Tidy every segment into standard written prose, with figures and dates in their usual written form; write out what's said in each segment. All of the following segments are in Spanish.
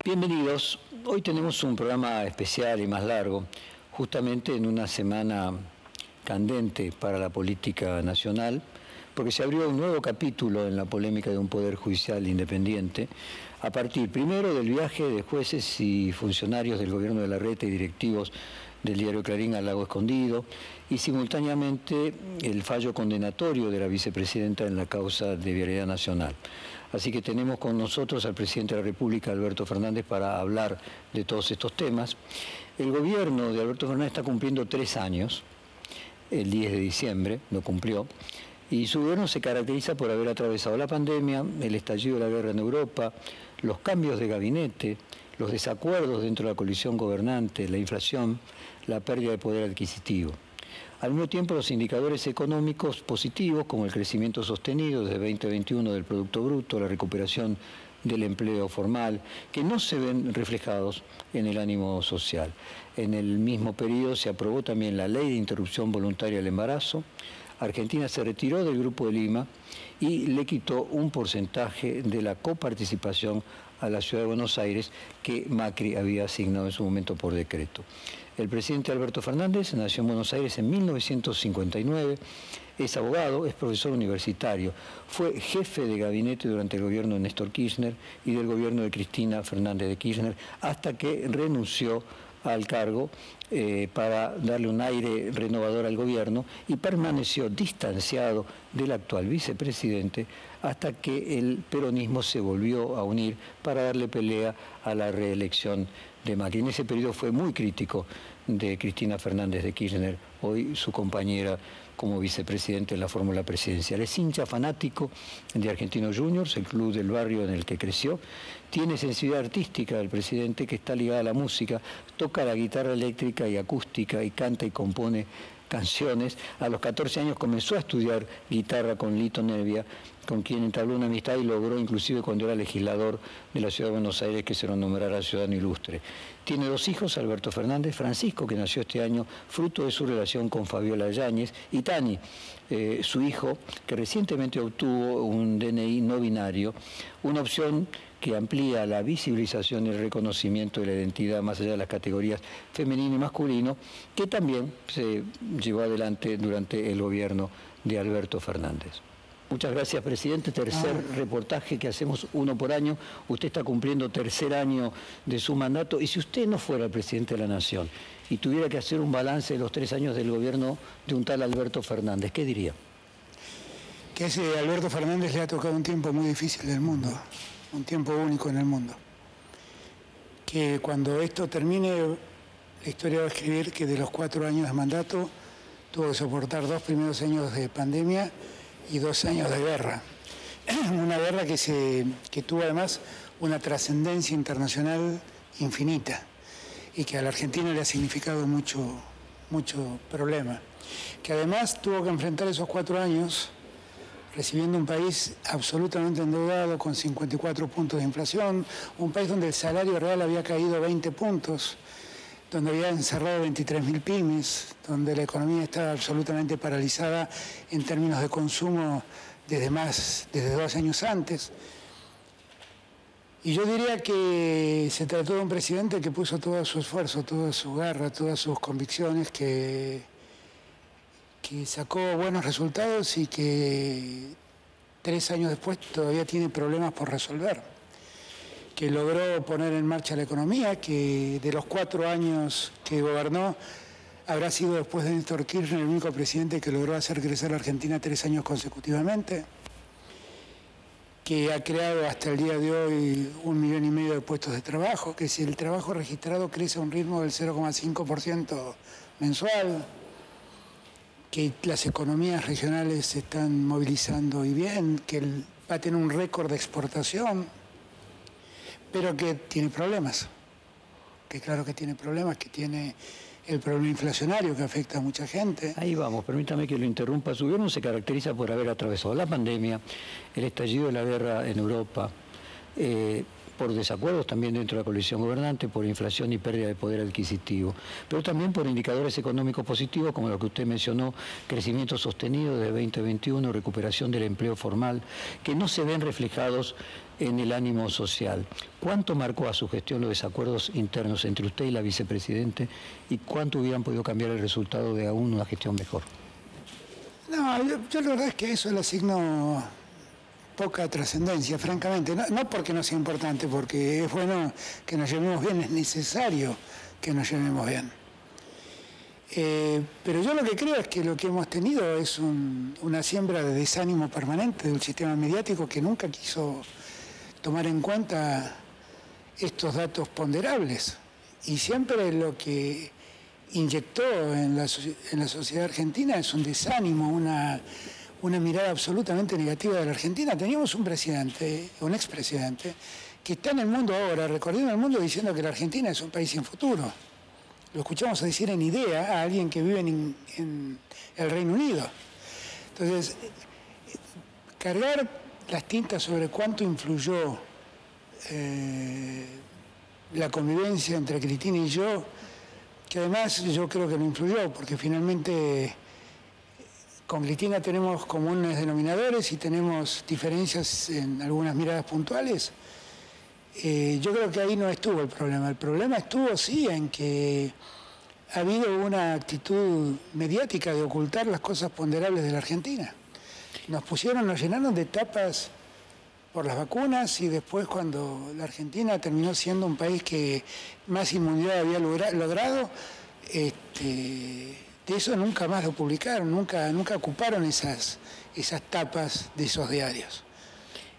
Bienvenidos. Hoy tenemos un programa especial y más largo, justamente en una semana candente para la política nacional, porque se abrió un nuevo capítulo en la polémica de un poder judicial independiente, a partir primero del viaje de jueces y funcionarios del gobierno de Larreta y directivos del diario Clarín al Lago Escondido, y simultáneamente el fallo condenatorio de la vicepresidenta en la causa de Vialidad Nacional. Así que tenemos con nosotros al presidente de la República, Alberto Fernández, para hablar de todos estos temas. El gobierno de Alberto Fernández está cumpliendo 3 años, el 10 de diciembre lo cumplió, y su gobierno se caracteriza por haber atravesado la pandemia, el estallido de la guerra en Europa, los cambios de gabinete, los desacuerdos dentro de la coalición gobernante, la inflación, la pérdida de poder adquisitivo. Al mismo tiempo, los indicadores económicos positivos, como el crecimiento sostenido desde 2021 del Producto Bruto, la recuperación del empleo formal, que no se ven reflejados en el ánimo social. En el mismo periodo se aprobó también la Ley de Interrupción Voluntaria del Embarazo. Argentina se retiró del Grupo de Lima y le quitó un porcentaje de la coparticipación a la Ciudad de Buenos Aires que Macri había asignado en su momento por decreto. El presidente Alberto Fernández nació en Buenos Aires en 1959, es abogado, es profesor universitario, fue jefe de gabinete durante el gobierno de Néstor Kirchner y del gobierno de Cristina Fernández de Kirchner, hasta que renunció al cargo para darle un aire renovador al gobierno y permaneció distanciado del actual vicepresidente hasta que el peronismo se volvió a unir para darle pelea a la reelección de Macri. En ese periodo fue muy crítico de Cristina Fernández de Kirchner, hoy su compañera como vicepresidente en la fórmula presidencial. Es hincha fanático de Argentinos Juniors, el club del barrio en el que creció. Tiene sensibilidad artística del presidente, que está ligada a la música, toca la guitarra eléctrica y acústica y canta y compone canciones. A los 14 años comenzó a estudiar guitarra con Lito Nebbia, con quien entabló una amistad y logró, inclusive cuando era legislador de la Ciudad de Buenos Aires, que se lo nombrara ciudadano ilustre. Tiene 2 hijos, Alberto Fernández, Francisco, que nació este año fruto de su relación con Fabiola Yáñez, y Tani, su hijo, que recientemente obtuvo un DNI no binario, una opción que amplía la visibilización y el reconocimiento de la identidad más allá de las categorías femenino y masculino, que también se llevó adelante durante el gobierno de Alberto Fernández. Muchas gracias, presidente. Tercer reportaje que hacemos, uno por año. Usted está cumpliendo 3er año de su mandato. Y si usted no fuera el presidente de la Nación y tuviera que hacer un balance de los 3 años del gobierno de un tal Alberto Fernández, ¿qué diría? Que a ese Alberto Fernández le ha tocado un tiempo muy difícil del mundo, un tiempo único en el mundo. Que cuando esto termine, la historia va a escribir que de los 4 años de mandato tuvo que soportar 2 primeros años de pandemia y 2 años de guerra. Una guerra que tuvo además una trascendencia internacional infinita y que a la Argentina le ha significado mucho problema. Que además tuvo que enfrentar esos 4 años recibiendo un país absolutamente endeudado, con 54 puntos de inflación, un país donde el salario real había caído 20 puntos, donde había encerrado 23.000 pymes, donde la economía estaba absolutamente paralizada en términos de consumo desde 2 años antes. Y yo diría que se trató de un presidente que puso todo su esfuerzo, toda su garra, todas sus convicciones, que sacó buenos resultados y que 3 años después todavía tiene problemas por resolver. Que logró poner en marcha la economía, que de los 4 años que gobernó, habrá sido después de Néstor Kirchner el único presidente que logró hacer crecer a la Argentina 3 años consecutivamente, que ha creado hasta el día de hoy 1,5 millones de puestos de trabajo, que si el trabajo registrado crece a un ritmo del 0,5% mensual, que las economías regionales se están movilizando y bien, que va a tener un récord de exportación, pero que tiene problemas, que claro que tiene problemas, que tiene el problema inflacionario que afecta a mucha gente. Ahí vamos, permítame que lo interrumpa. Su gobierno se caracteriza por haber atravesado la pandemia, el estallido de la guerra en Europa, por desacuerdos también dentro de la coalición gobernante, por inflación y pérdida de poder adquisitivo, pero también por indicadores económicos positivos, como lo que usted mencionó, crecimiento sostenido desde 2021, recuperación del empleo formal, que no se ven reflejados en el ánimo social. ¿Cuánto marcó a su gestión los desacuerdos internos entre usted y la vicepresidente y cuánto hubieran podido cambiar el resultado de aún una gestión mejor? No, yo la verdad es que eso le asigno poca trascendencia, francamente. No porque no sea importante, porque es bueno que nos llevemos bien, es necesario que nos llevemos bien. Pero yo lo que creo es que lo que hemos tenido es una siembra de desánimo permanente del sistema mediático que nunca quiso tomar en cuenta estos datos ponderables. Y siempre lo que inyectó en la sociedad argentina es un desánimo, una mirada absolutamente negativa de la Argentina. Teníamos un presidente, un expresidente, que está en el mundo ahora, recorriendo el mundo diciendo que la Argentina es un país sin futuro. Lo escuchamos decir en idea a alguien que vive en el Reino Unido. Entonces, cargar las tintas sobre cuánto influyó la convivencia entre Cristina y yo, que además yo creo que no influyó, porque finalmente con Cristina tenemos comunes denominadores y tenemos diferencias en algunas miradas puntuales. Yo creo que ahí no estuvo el problema. El problema estuvo sí en que ha habido una actitud mediática de ocultar las cosas ponderables de la Argentina. Nos llenaron de tapas por las vacunas y después cuando la Argentina terminó siendo un país que más inmunidad había logrado, de eso nunca más lo publicaron, nunca ocuparon esas tapas de esos diarios.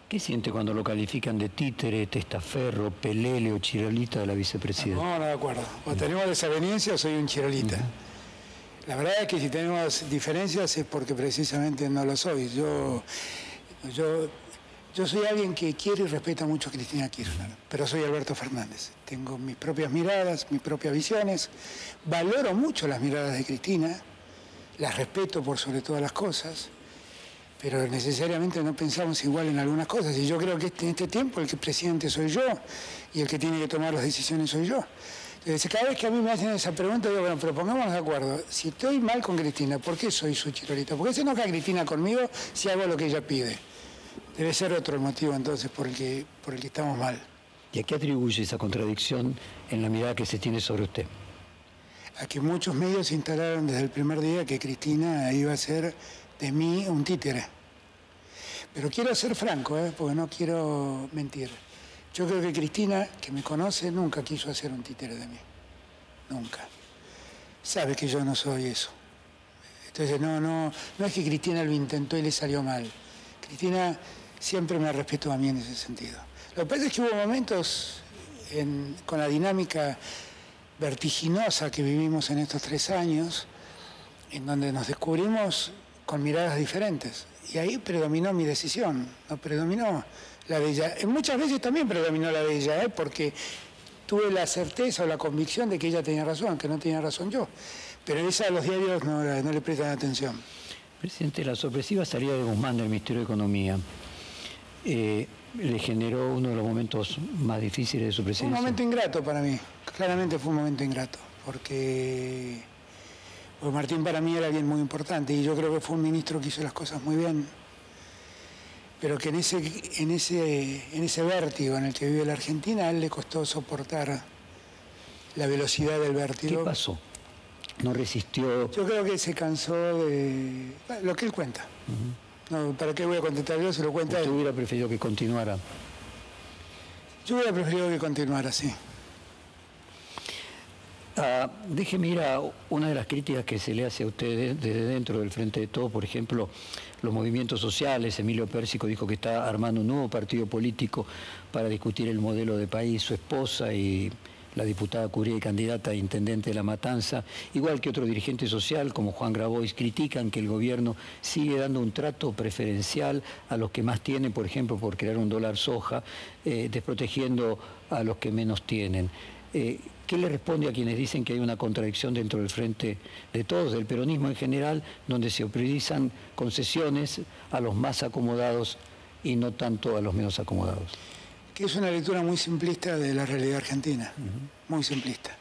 ¿Qué siente cuando lo califican de títere, testaferro, pelele o chirolita de la vicepresidenta? No, de acuerdo. Cuando tenemos desavenencias soy un chirolita. La verdad es que si tenemos diferencias es porque precisamente no lo soy. Yo soy alguien que quiere y respeta mucho a Cristina Kirchner, pero soy Alberto Fernández. Tengo mis propias miradas, mis propias visiones. Valoro mucho las miradas de Cristina, las respeto por sobre todas las cosas, pero necesariamente no pensamos igual en algunas cosas. Y yo creo que en este tiempo el que presidente soy yo y el que tiene que tomar las decisiones soy yo. Entonces, cada vez que a mí me hacen esa pregunta, digo, bueno, pero pongámonos de acuerdo. Si estoy mal con Cristina, ¿por qué soy su chirolita? ¿Por qué se enoja Cristina conmigo si hago lo que ella pide? Debe ser otro el motivo entonces por el que estamos mal. ¿Y a qué atribuye esa contradicción en la mirada que se tiene sobre usted? A que muchos medios instalaron desde el primer día que Cristina iba a ser de mí un títere. Pero quiero ser franco, porque no quiero mentir. Yo creo que Cristina, que me conoce, nunca quiso hacer un títere de mí. Nunca. Sabe que yo no soy eso. Entonces no es que Cristina lo intentó y le salió mal. Cristina siempre me respetó a mí en ese sentido. Lo que pasa es que hubo momentos con la dinámica vertiginosa que vivimos en estos 3 años, en donde nos descubrimos con miradas diferentes. Y ahí predominó mi decisión, no predominó la de ella. Muchas veces también predominó la de ella, porque tuve la certeza o la convicción de que ella tenía razón, que no tenía razón yo. Pero esa a los diarios no le prestan atención. Presidente, la sorpresiva salida de Guzmán del Ministerio de Economía le generó uno de los momentos más difíciles de su presidencia. Fue un momento ingrato para mí, claramente fue un momento ingrato, porque Martín para mí era alguien muy importante y yo creo que fue un ministro que hizo las cosas muy bien, pero que en ese vértigo en el que vive la Argentina, a él le costó soportar la velocidad del vértigo. ¿Qué pasó? ¿No resistió? Yo creo que se cansó de lo que él cuenta. No, ¿para qué voy a contestar yo? Se lo cuenta él. ¿Usted hubiera preferido que continuara? Yo hubiera preferido que continuara, sí. Déjeme ir a una de las críticas que se le hace a usted desde dentro del Frente de Todos, por ejemplo, los movimientos sociales. Emilio Pérsico dijo que está armando un nuevo partido político para discutir el modelo de país. Su esposa y la diputada Curiel, candidata a intendente de La Matanza, igual que otro dirigente social como Juan Grabois, critican que el gobierno sigue dando un trato preferencial a los que más tienen, por ejemplo, por crear un dólar soja, desprotegiendo a los que menos tienen. ¿Qué le responde a quienes dicen que hay una contradicción dentro del Frente de Todos, del peronismo en general, donde se priorizan concesiones a los más acomodados y no tanto a los menos acomodados? que es una lectura muy simplista de la realidad argentina, muy simplista.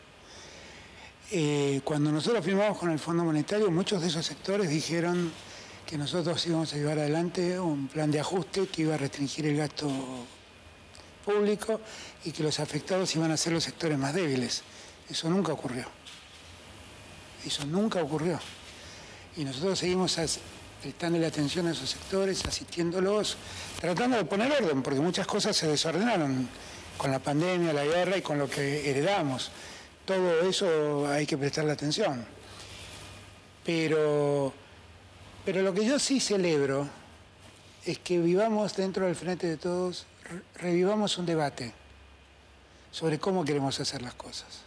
Cuando nosotros firmamos con el Fondo Monetario, muchos de esos sectores dijeron que nosotros íbamos a llevar adelante un plan de ajuste que iba a restringir el gasto público y que los afectados iban a ser los sectores más débiles. Eso nunca ocurrió. Eso nunca ocurrió. Y nosotros seguimos prestándole atención a esos sectores, asistiéndolos, tratando de poner orden, porque muchas cosas se desordenaron con la pandemia, la guerra y con lo que heredamos. Todo eso hay que prestarle atención. Pero lo que yo sí celebro es que vivamos dentro del Frente de Todos, revivamos un debate sobre cómo queremos hacer las cosas.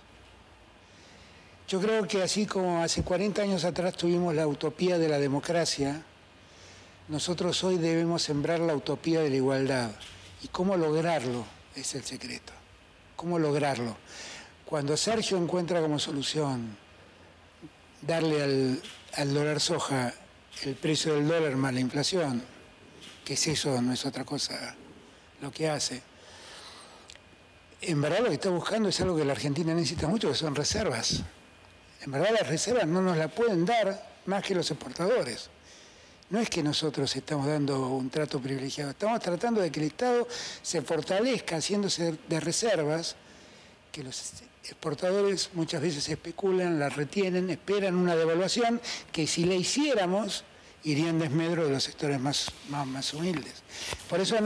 Yo creo que así como hace 40 años atrás tuvimos la utopía de la democracia, nosotros hoy debemos sembrar la utopía de la igualdad. ¿Y cómo lograrlo? Es el secreto. ¿Cómo lograrlo? Cuando Sergio encuentra como solución darle al dólar soja el precio del dólar más la inflación, que es eso, no es otra cosa lo que hace, en verdad lo que está buscando es algo que la Argentina necesita mucho, que son reservas. En verdad las reservas no nos las pueden dar más que los exportadores. No es que nosotros estamos dando un trato privilegiado, estamos tratando de que el Estado se fortalezca haciéndose de reservas, que los exportadores muchas veces especulan, las retienen, esperan una devaluación que si la hiciéramos iría en desmedro de los sectores más humildes. Por eso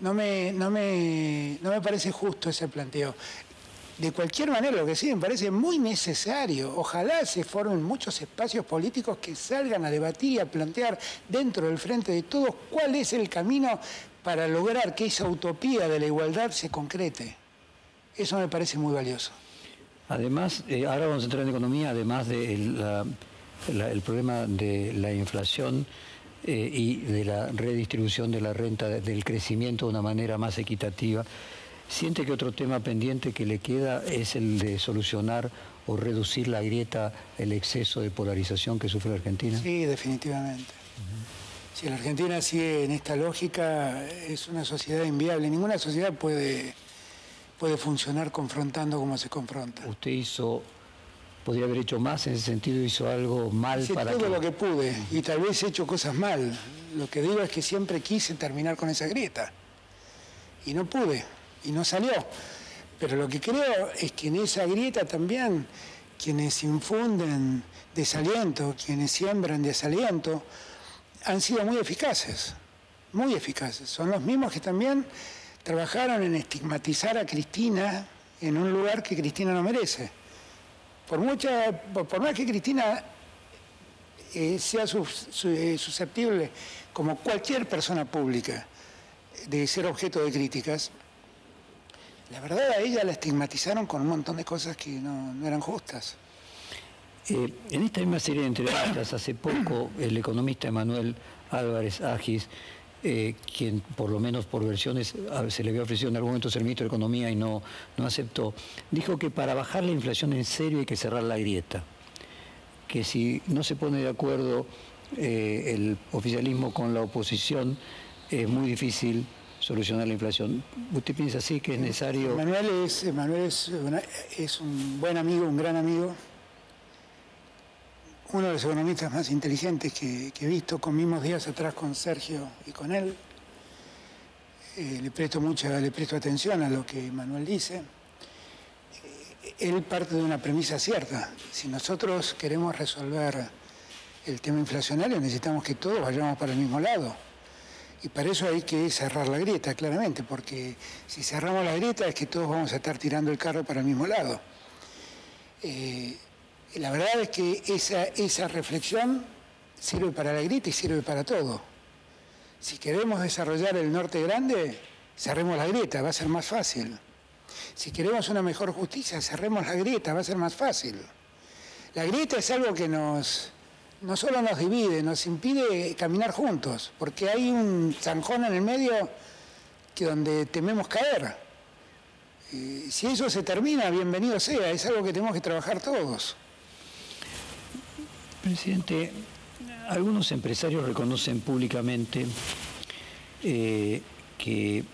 no me parece justo ese planteo. De cualquier manera, lo que sí me parece muy necesario, ojalá se formen muchos espacios políticos que salgan a debatir y a plantear dentro del Frente de Todos cuál es el camino para lograr que esa utopía de la igualdad se concrete. Eso me parece muy valioso. Además, ahora vamos a entrar en economía, además del problema de la inflación y de la redistribución de la renta, del crecimiento de una manera más equitativa. ¿Siente que otro tema pendiente que le queda es el de solucionar o reducir la grieta, el exceso de polarización que sufre la Argentina? Sí, definitivamente. Si la Argentina sigue en esta lógica, es una sociedad inviable. Ninguna sociedad puede funcionar confrontando como se confronta. Usted podría haber hecho más en ese sentido, hizo algo mal para todo lo que pude y tal vez he hecho cosas mal. Lo que digo es que siempre quise terminar con esa grieta y no pude. Y no salió. Pero lo que creo es que en esa grieta también quienes infunden desaliento, quienes siembran desaliento, han sido muy eficaces, muy eficaces. Son los mismos que también trabajaron en estigmatizar a Cristina en un lugar que Cristina no merece. Por más que Cristina sea susceptible, como cualquier persona pública, de ser objeto de críticas, la verdad a ella la estigmatizaron con un montón de cosas que no eran justas. En esta misma serie de entrevistas, hace poco, el economista Emanuel Álvarez Agis, quien por lo menos por versiones se le había ofrecido en algún momento ser ministro de Economía y no aceptó, dijo que para bajar la inflación en serio hay que cerrar la grieta, que si no se pone de acuerdo el oficialismo con la oposición, es muy difícil solucionar la inflación. ¿Usted piensa así que es necesario? Emanuel es un buen amigo, un gran amigo, uno de los economistas más inteligentes que he visto. Comimos días atrás con Sergio y con él. Le presto atención a lo que Emanuel dice. Él parte de una premisa cierta. Si nosotros queremos resolver el tema inflacionario, necesitamos que todos vayamos para el mismo lado. Y para eso hay que cerrar la grieta, claramente, porque si cerramos la grieta es que todos vamos a estar tirando el carro para el mismo lado. La verdad es que esa reflexión sirve para la grieta y sirve para todo. Si queremos desarrollar el norte grande, cerremos la grieta, va a ser más fácil. Si queremos una mejor justicia, cerremos la grieta, va a ser más fácil. La grieta es algo que no solo nos divide, nos impide caminar juntos, porque hay un zanjón en el medio donde tememos caer. Si eso se termina, bienvenido sea, es algo que tenemos que trabajar todos. Presidente, algunos empresarios reconocen públicamente que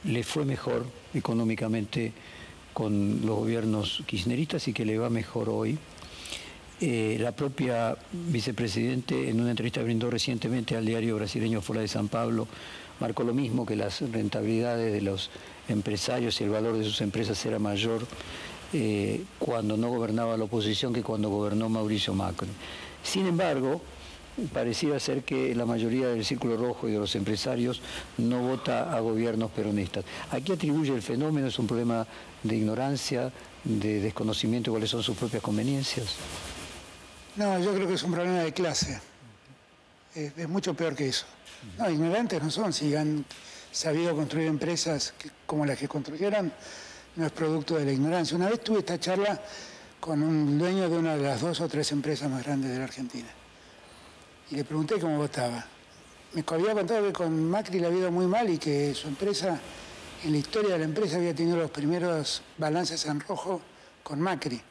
le fue mejor económicamente con los gobiernos kirchneristas y que le va mejor hoy. La propia vicepresidente en una entrevista que brindó recientemente al diario brasileño Folha de San Pablo marcó lo mismo, que las rentabilidades de los empresarios y el valor de sus empresas era mayor cuando no gobernaba la oposición que cuando gobernó Mauricio Macri. Sin embargo, pareciera ser que la mayoría del Círculo Rojo y de los empresarios no vota a gobiernos peronistas. ¿A qué atribuye el fenómeno? ¿Es un problema de ignorancia, de desconocimiento de cuáles son sus propias conveniencias? No, yo creo que es un problema de clase. Es mucho peor que eso. No, ignorantes no son. Si han sabido construir empresas como las que construyeron, no es producto de la ignorancia. Una vez tuve esta charla con un dueño de una de las 2 o 3 empresas más grandes de la Argentina. Y le pregunté cómo votaba. Me había contado que con Macri le había ido muy mal y que su empresa, en la historia de la empresa, había tenido los primeros balances en rojo con Macri.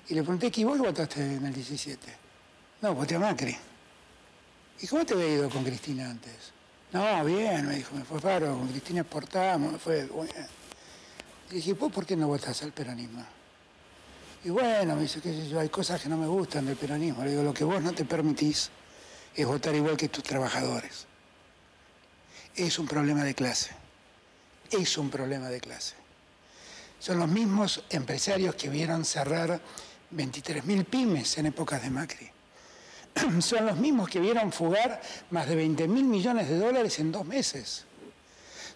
Y le pregunté, ¿y vos votaste en el 17? No, voté a Macri. ¿Y cómo te había ido con Cristina antes? No, bien, me dijo, me fue paro, con Cristina exportamos, me fue bien. Y dije, ¿vos por qué no votás al peronismo? Y bueno, me dice, qué sé yo, hay cosas que no me gustan del peronismo. Le digo, lo que vos no te permitís es votar igual que tus trabajadores. Es un problema de clase. Es un problema de clase. Son los mismos empresarios que vieron cerrar 23.000 pymes en épocas de Macri. Son los mismos que vieron fugar más de 20.000 millones de dólares en 2 meses.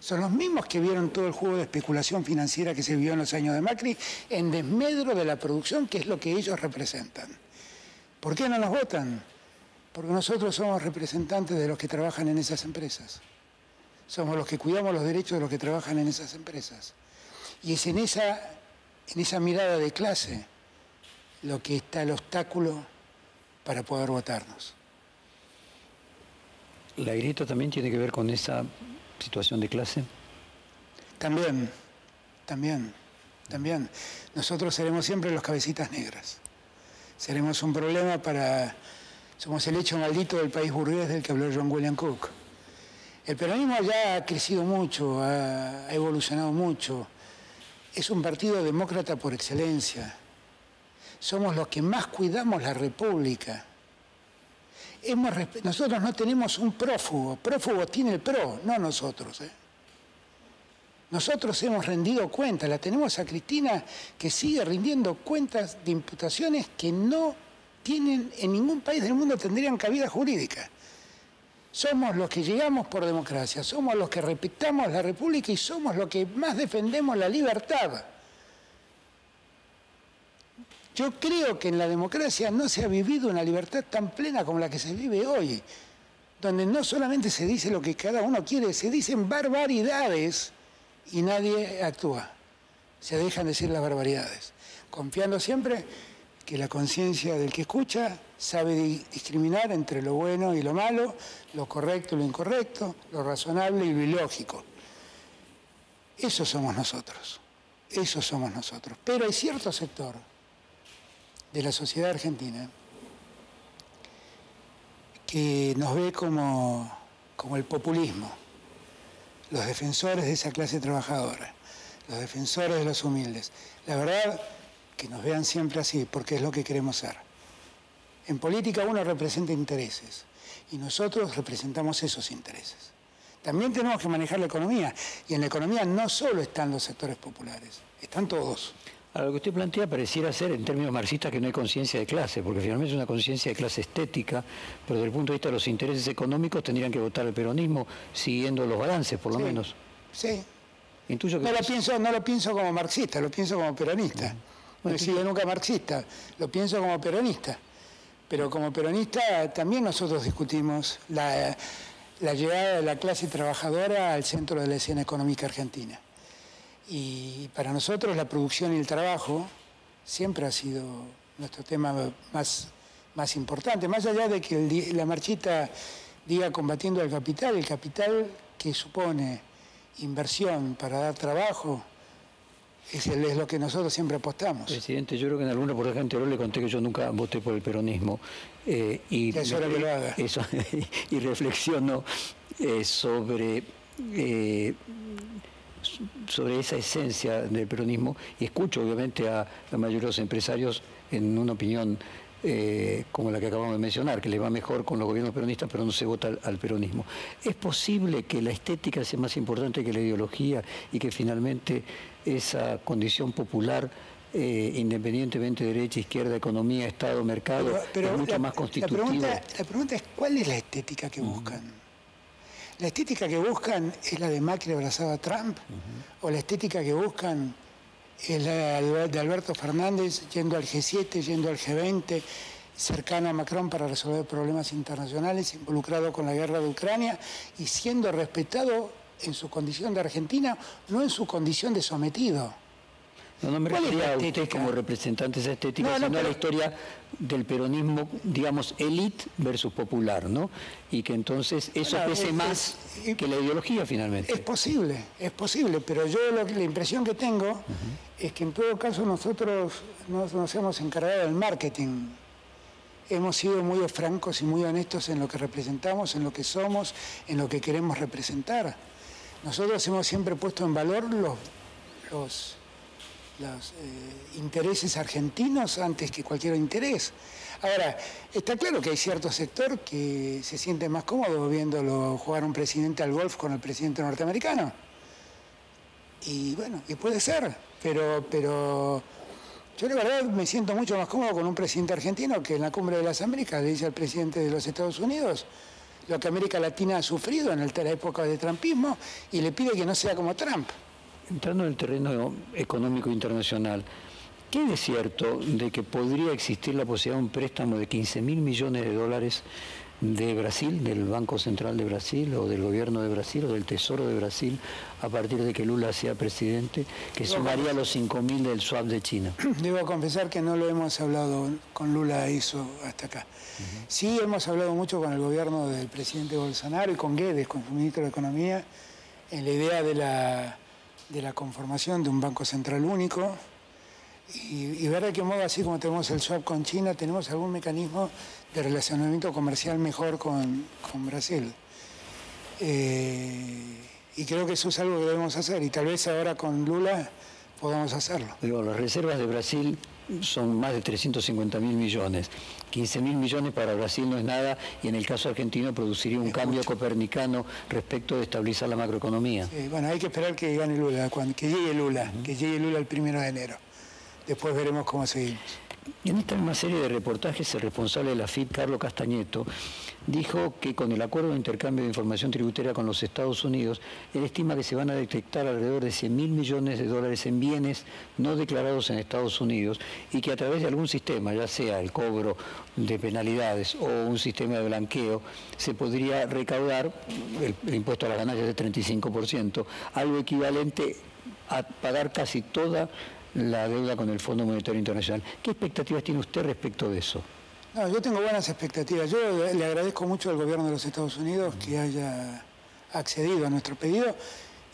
Son los mismos que vieron todo el juego de especulación financiera que se vio en los años de Macri en desmedro de la producción, que es lo que ellos representan. ¿Por qué no nos votan? Porque nosotros somos representantes de los que trabajan en esas empresas. Somos los que cuidamos los derechos de los que trabajan en esas empresas. Y es en esa mirada de clase lo que está el obstáculo para poder votarnos. ¿La grieta también tiene que ver con esa situación de clase? También. Nosotros seremos siempre los cabecitas negras. Seremos un problema somos el hecho maldito del país burgués del que habló John William Cook. El peronismo ya ha crecido mucho, ha evolucionado mucho. Es un partido demócrata por excelencia. Somos los que más cuidamos la República. Nosotros no tenemos un prófugo. Prófugo tiene el PRO, no nosotros. Nosotros hemos rendido cuentas. La tenemos a Cristina, que sigue rindiendo cuentas de imputaciones que no tienen en ningún país del mundo, tendrían cabida jurídica. Somos los que llegamos por democracia, somos los que respetamos la República y somos los que más defendemos la libertad. Yo creo que en la democracia no se ha vivido una libertad tan plena como la que se vive hoy, donde no solamente se dice lo que cada uno quiere, se dicen barbaridades y nadie actúa. Se dejan decir las barbaridades, confiando siempre que la conciencia del que escucha sabe discriminar entre lo bueno y lo malo, lo correcto y lo incorrecto, lo razonable y lo ilógico. Eso somos nosotros. Pero hay cierto sector de la sociedad argentina que nos ve como el populismo, los defensores de esa clase trabajadora, los defensores de los humildes. La verdad, que nos vean siempre así, porque es lo que queremos ser. En política uno representa intereses y nosotros representamos esos intereses. También tenemos que manejar la economía y en la economía no solo están los sectores populares, están todos. A lo que usted plantea pareciera ser, en términos marxistas, que no hay conciencia de clase, porque finalmente es una conciencia de clase estética, pero desde el punto de vista de los intereses económicos tendrían que votar el peronismo siguiendo los balances, por lo menos. Sí. Intuyo que no lo pienso como marxista, lo pienso como peronista. No he sido nunca marxista, lo pienso como peronista. Pero como peronista también nosotros discutimos la llegada de la clase trabajadora al centro de la escena económica argentina. Y para nosotros la producción y el trabajo siempre ha sido nuestro tema más importante. Más allá de que la marchita diga combatiendo al capital, el capital que supone inversión para dar trabajo es lo que nosotros siempre apostamos. Presidente, yo creo que en alguna oportunidad anterior le conté que yo nunca voté por el peronismo. Y es hora que lo haga. Y reflexiono sobre sobre esa esencia del peronismo, y escucho obviamente a la mayoría de los empresarios en una opinión como la que acabamos de mencionar, que le va mejor con los gobiernos peronistas, pero no se vota al peronismo. ¿Es posible que la estética sea más importante que la ideología y que finalmente esa condición popular, independientemente de derecha, izquierda, economía, Estado, mercado, es mucho más constitutiva? La pregunta es, ¿cuál es la estética que buscan? ¿La estética que buscan es la de Macri abrazado a Trump? ¿O la estética que buscan es la de Alberto Fernández yendo al G7, yendo al G20, cercano a Macron para resolver problemas internacionales, involucrado con la guerra de Ucrania y siendo respetado en su condición de Argentina, no en su condición de sometido? No me refería a usted como representante de esa estética, sino a la historia del peronismo, digamos, élite versus popular, ¿no? Y que entonces eso pese más que la ideología finalmente. Es posible, pero yo la impresión que tengo es que en todo caso nosotros nos hemos encargado del marketing. Hemos sido muy francos y muy honestos en lo que representamos, en lo que somos, en lo que queremos representar. Nosotros hemos siempre puesto en valor los intereses argentinos antes que cualquier interés. Ahora, está claro que hay cierto sector que se siente más cómodo viéndolo jugar un presidente al golf con el presidente norteamericano. Y bueno, y puede ser, pero yo la verdad me siento mucho más cómodo con un presidente argentino que en la Cumbre de las Américas le dice al presidente de los Estados Unidos lo que América Latina ha sufrido en la época del trumpismo y le pide que no sea como Trump. Entrando en el terreno económico internacional, ¿qué es cierto de que podría existir la posibilidad de un préstamo de 15.000 millones de dólares de Brasil, del Banco Central de Brasil, o del Gobierno de Brasil, o del Tesoro de Brasil, a partir de que Lula sea presidente, que sumaría los 5.000 del swap de China? Debo confesar que no lo hemos hablado con Lula eso hasta acá. Sí hemos hablado mucho con el gobierno del presidente Bolsonaro y con Guedes, con su ministro de Economía, en la idea de la conformación de un Banco Central único y ver de qué modo, así como tenemos el swap con China, tenemos algún mecanismo de relacionamiento comercial mejor con Brasil. Y creo que eso es algo que debemos hacer y tal vez ahora con Lula podamos hacerlo. Digo, las reservas de Brasil son más de 350.000 millones. 15.000 millones para Brasil no es nada y en el caso argentino produciría un cambio copernicano respecto de estabilizar la macroeconomía. Sí, bueno, hay que esperar que gane Lula, que llegue Lula, que llegue Lula el 1 de enero. Después veremos cómo seguimos. En esta misma serie de reportajes, el responsable de la FIP, Carlos Castañeto, dijo que con el acuerdo de intercambio de información tributaria con los Estados Unidos, él estima que se van a detectar alrededor de 100.000 millones de dólares en bienes no declarados en Estados Unidos y que a través de algún sistema, ya sea el cobro de penalidades o un sistema de blanqueo, se podría recaudar el impuesto a las ganancias del 35%, algo equivalente a pagar casi toda la deuda con el Fondo Monetario Internacional. ¿Qué expectativas tiene usted respecto de eso? No, yo tengo buenas expectativas. Yo le agradezco mucho al gobierno de los Estados Unidos que haya accedido a nuestro pedido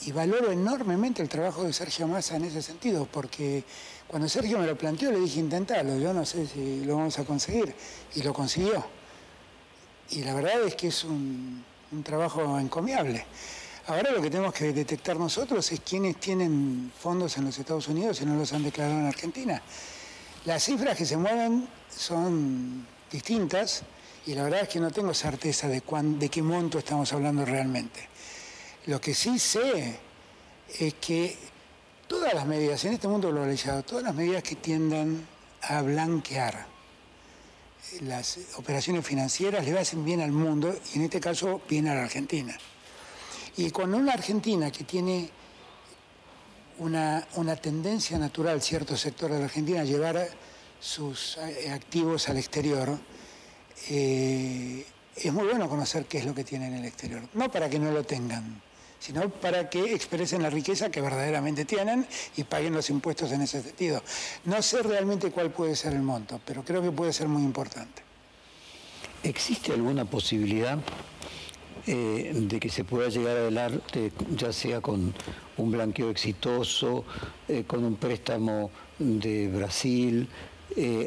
y valoro enormemente el trabajo de Sergio Massa en ese sentido, porque cuando Sergio me lo planteó le dije intentarlo, yo no sé si lo vamos a conseguir, y lo consiguió. Y la verdad es que es un trabajo encomiable. Ahora lo que tenemos que detectar nosotros es quiénes tienen fondos en los Estados Unidos y no los han declarado en Argentina. Las cifras que se mueven son distintas y la verdad es que no tengo certeza de qué monto estamos hablando realmente. Lo que sí sé es que todas las medidas, en este mundo globalizado, todas las medidas que tiendan a blanquear las operaciones financieras le hacen bien al mundo y en este caso bien a la Argentina. Y cuando una Argentina que tiene una tendencia natural, cierto sector de la Argentina, a llevar sus activos al exterior, es muy bueno conocer qué es lo que tienen en el exterior. No para que no lo tengan, sino para que expresen la riqueza que verdaderamente tienen y paguen los impuestos en ese sentido. No sé realmente cuál puede ser el monto, pero creo que puede ser muy importante. ¿Existe alguna posibilidad de que se pueda llegar adelante, ya sea con un blanqueo exitoso, con un préstamo de Brasil,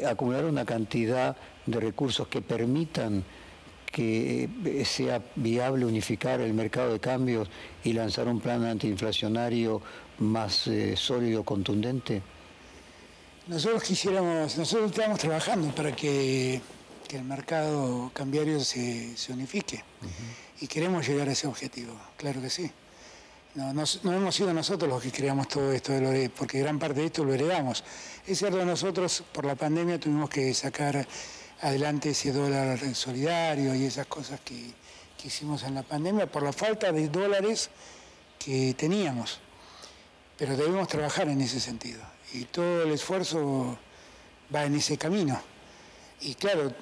acumular una cantidad de recursos que permitan que sea viable unificar el mercado de cambios y lanzar un plan antiinflacionario más sólido, contundente? Nosotros estamos trabajando para que el mercado cambiario se unifique. Y queremos llegar a ese objetivo, claro que sí. No hemos sido nosotros los que creamos todo esto, porque gran parte de esto lo heredamos. Es cierto, nosotros por la pandemia tuvimos que sacar adelante ese dólar solidario y esas cosas que hicimos en la pandemia por la falta de dólares que teníamos. Pero debemos trabajar en ese sentido y todo el esfuerzo va en ese camino. Y claro,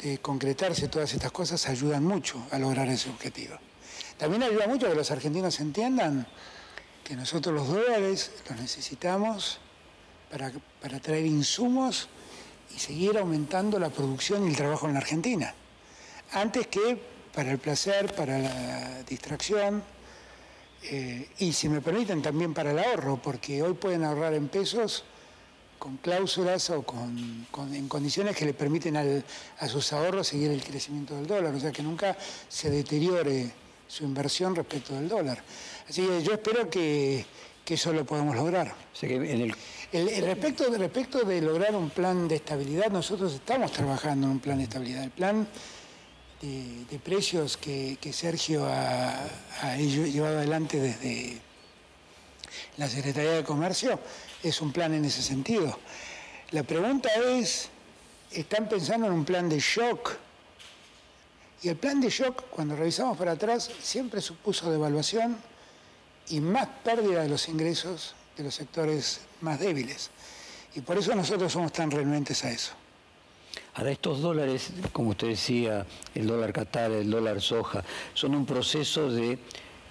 de concretarse todas estas cosas ayudan mucho a lograr ese objetivo. También ayuda mucho que los argentinos entiendan que nosotros los dólares los necesitamos para traer insumos y seguir aumentando la producción y el trabajo en la Argentina. Antes que para el placer, para la distracción y, si me permiten, también para el ahorro, porque hoy pueden ahorrar en pesos con cláusulas o en condiciones que le permiten a sus ahorros seguir el crecimiento del dólar, o sea que nunca se deteriore su inversión respecto del dólar. Así que yo espero que eso lo podamos lograr. O sea que respecto de lograr un plan de estabilidad, nosotros estamos trabajando en un plan de estabilidad. El plan de precios que Sergio ha llevado adelante desde la Secretaría de Comercio es un plan en ese sentido. La pregunta es, ¿están pensando en un plan de shock? Y el plan de shock, cuando revisamos para atrás, siempre supuso devaluación y más pérdida de los ingresos de los sectores más débiles. Y por eso nosotros somos tan renuentes a eso. Ahora, estos dólares, como usted decía, el dólar Qatar, el dólar soja, son un proceso de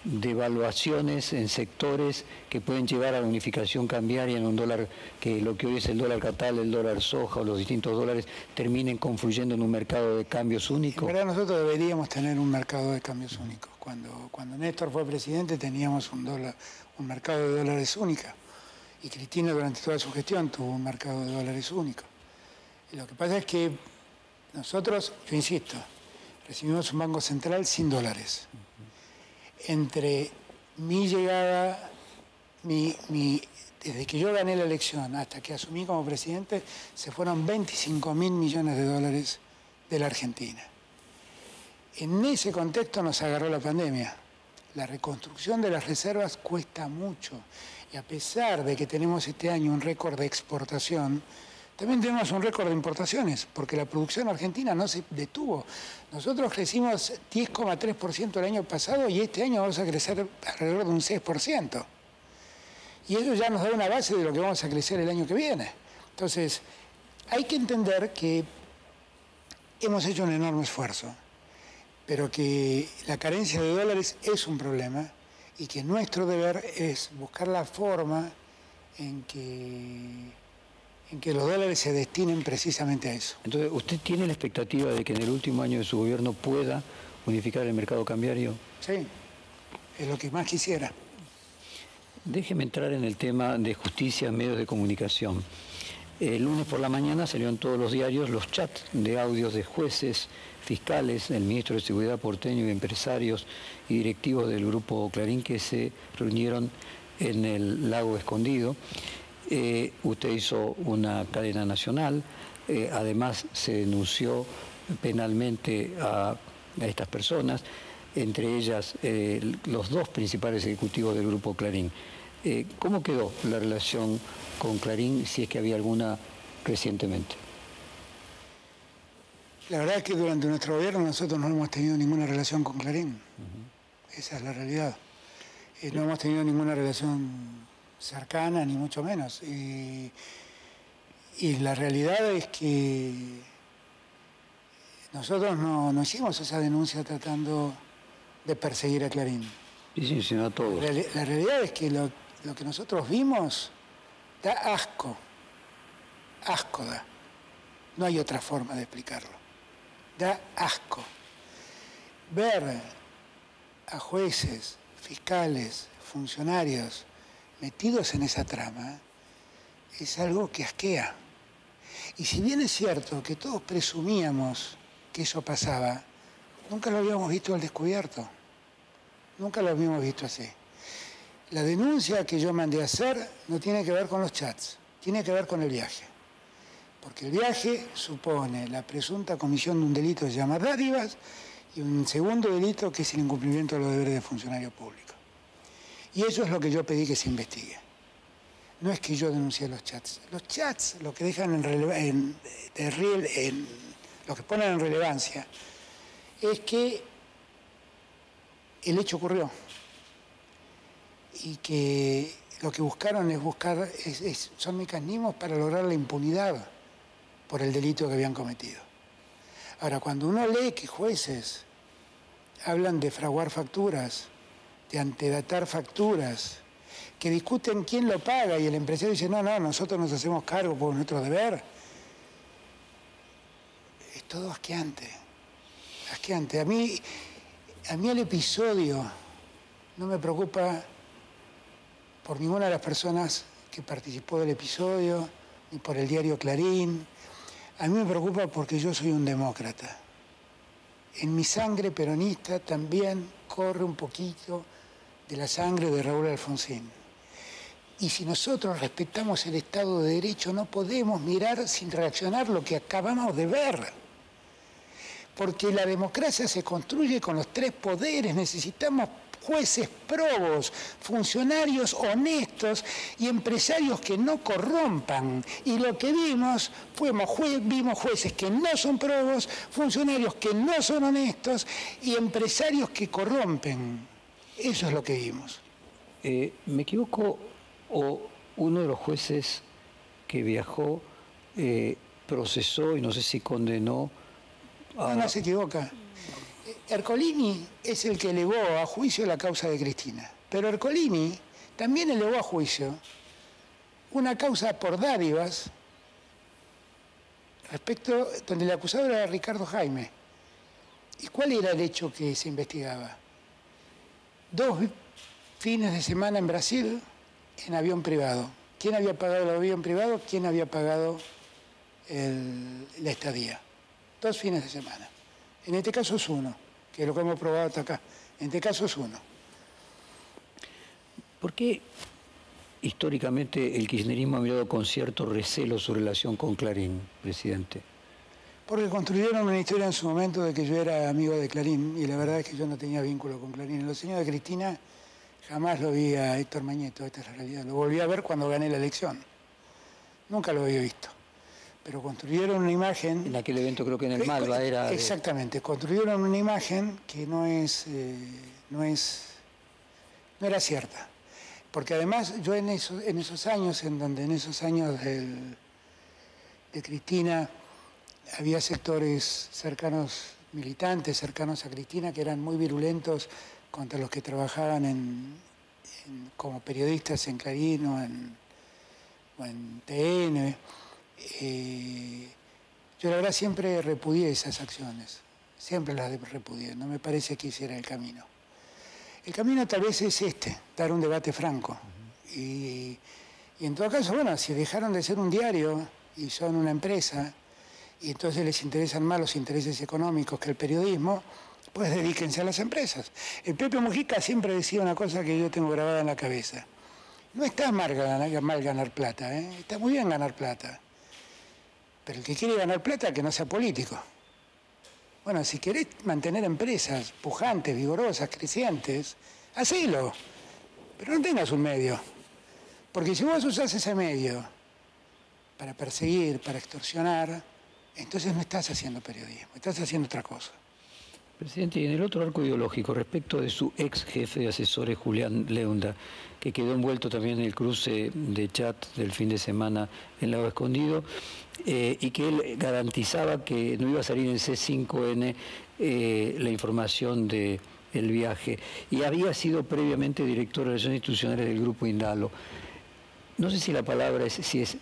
devaluaciones en sectores que pueden llevar a la unificación cambiaria en un dólar que lo que hoy es el dólar Qatar, el dólar soja o los distintos dólares terminen confluyendo en un mercado de cambios único. En verdad nosotros deberíamos tener un mercado de cambios únicos. Cuando Néstor fue presidente teníamos un mercado de dólares única y Cristina durante toda su gestión tuvo un mercado de dólares único. Y lo que pasa es que nosotros, yo insisto, recibimos un banco central sin dólares. Entre mi llegada, desde que yo gané la elección hasta que asumí como presidente, se fueron 25.000 millones de dólares de la Argentina. En ese contexto nos agarró la pandemia. La reconstrucción de las reservas cuesta mucho. Y a pesar de que tenemos este año un récord de exportación, también tenemos un récord de importaciones, porque la producción argentina no se detuvo. Nosotros crecimos 10,3% el año pasado y este año vamos a crecer alrededor de un 6%. Y eso ya nos da una base de lo que vamos a crecer el año que viene. Entonces, hay que entender que hemos hecho un enorme esfuerzo, pero que la carencia de dólares es un problema y que nuestro deber es buscar la forma en que los dólares se destinen precisamente a eso. Entonces, ¿usted tiene la expectativa de que en el último año de su gobierno pueda unificar el mercado cambiario? Sí, es lo que más quisiera. Déjeme entrar en el tema de justicia en medios de comunicación. El lunes por la mañana salieron todos los diarios los chats de audios de jueces, fiscales, el ministro de Seguridad porteño y empresarios y directivos del grupo Clarín que se reunieron en el Lago Escondido. Usted hizo una cadena nacional, además se denunció penalmente a estas personas, entre ellas los dos principales ejecutivos del grupo Clarín. ¿Cómo quedó la relación con Clarín, si es que había alguna recientemente? La verdad es que durante nuestro gobierno nosotros no hemos tenido ninguna relación con Clarín. Esa es la realidad. No hemos tenido ninguna relación cercana, ni mucho menos. Y la realidad es que nosotros no hicimos esa denuncia tratando de perseguir a Clarín. Sí, sino a todos. La realidad es que lo que nosotros vimos da asco. Asco da. No hay otra forma de explicarlo. Da asco. Ver a jueces, fiscales, funcionarios metidos en esa trama es algo que asquea. Y si bien es cierto que todos presumíamos que eso pasaba, Nunca lo habíamos visto al descubierto. Nunca lo habíamos visto así. La denuncia que yo mandé a hacer no tiene que ver con los chats, tiene que ver con el viaje. Porque el viaje supone la presunta comisión de un delito que se llama dádivas y un segundo delito que es el incumplimiento de los deberes de funcionario público. Y eso es lo que yo pedí que se investigue. No es que yo denuncié los chats. Los chats lo que dejan lo que ponen en relevancia es que el hecho ocurrió y que lo que buscaron son mecanismos para lograr la impunidad por el delito que habían cometido. Ahora, cuando uno lee que jueces hablan de fraguar facturas, de antedatar facturas, que discuten quién lo paga y el empresario dice, no, nosotros nos hacemos cargo por nuestro deber, es todo asqueante. A mí el episodio no me preocupa por ninguna de las personas que participó del episodio, ni por el diario Clarín. A mí me preocupa porque yo soy un demócrata. En mi sangre peronista también corre un poquito de la sangre de Raúl Alfonsín. Y si nosotros respetamos el Estado de Derecho, no podemos mirar sin reaccionar lo que acabamos de ver. Porque la democracia se construye con los tres poderes. Necesitamos jueces probos, funcionarios honestos y empresarios que no corrompan. Y lo que vimos, vimos jueces que no son probos, funcionarios que no son honestos y empresarios que corrompen. Eso es lo que vimos. ¿Me equivoco o uno de los jueces que viajó procesó y no sé si condenó a... No se equivoca. Ercolini es el que elevó a juicio la causa de Cristina, pero Ercolini también elevó a juicio una causa por dádivas donde el acusado era Ricardo Jaime. ¿Y cuál era el hecho que se investigaba? 2 fines de semana en Brasil en avión privado. ¿Quién había pagado el avión privado? ¿Quién había pagado la estadía? 2 fines de semana. En este caso es uno, que es lo que hemos probado hasta acá. En este caso es uno. ¿Por qué históricamente el kirchnerismo ha mirado con cierto recelo su relación con Clarín, presidente? Porque construyeron una historia en su momento de que yo era amigo de Clarín y la verdad es que yo no tenía vínculo con Clarín. En los años de Cristina jamás lo vi a Héctor Mañeto, esta es la realidad. Lo volví a ver cuando gané la elección. Nunca lo había visto. Pero construyeron una imagen... En aquel evento creo que en el Malva era... Exactamente, construyeron una imagen que no era cierta. Porque además yo en esos años de Cristina, había sectores cercanos, militantes cercanos a Cristina, que eran muy virulentos contra los que trabajaban como periodistas en Clarín o en TN. Yo la verdad siempre repudié esas acciones, siempre las repudié, no me parece que ese era el camino. El camino tal vez es dar un debate franco. Y en todo caso, bueno, si dejaron de ser un diario y son una empresa, y entonces les interesan más los intereses económicos que el periodismo, pues dedíquense a las empresas. El Pepe Mujica siempre decía una cosa que yo tengo grabada en la cabeza. No está mal ganar plata, está muy bien ganar plata. Pero el que quiere ganar plata, que no sea político. Bueno, si querés mantener empresas pujantes, vigorosas, crecientes, hacelo. Pero no tengas un medio. Porque si vos usás ese medio para perseguir, para extorsionar, entonces no estás haciendo periodismo, estás haciendo otra cosa. Presidente, y en el otro arco ideológico, respecto de su ex jefe de asesores, Julián Leunda, que quedó envuelto también en el cruce de chat del fin de semana en Lago Escondido, y que él garantizaba que no iba a salir en C5N la información del viaje, y había sido previamente director de Relaciones Institucionales del Grupo Indalo. No sé si la palabra si es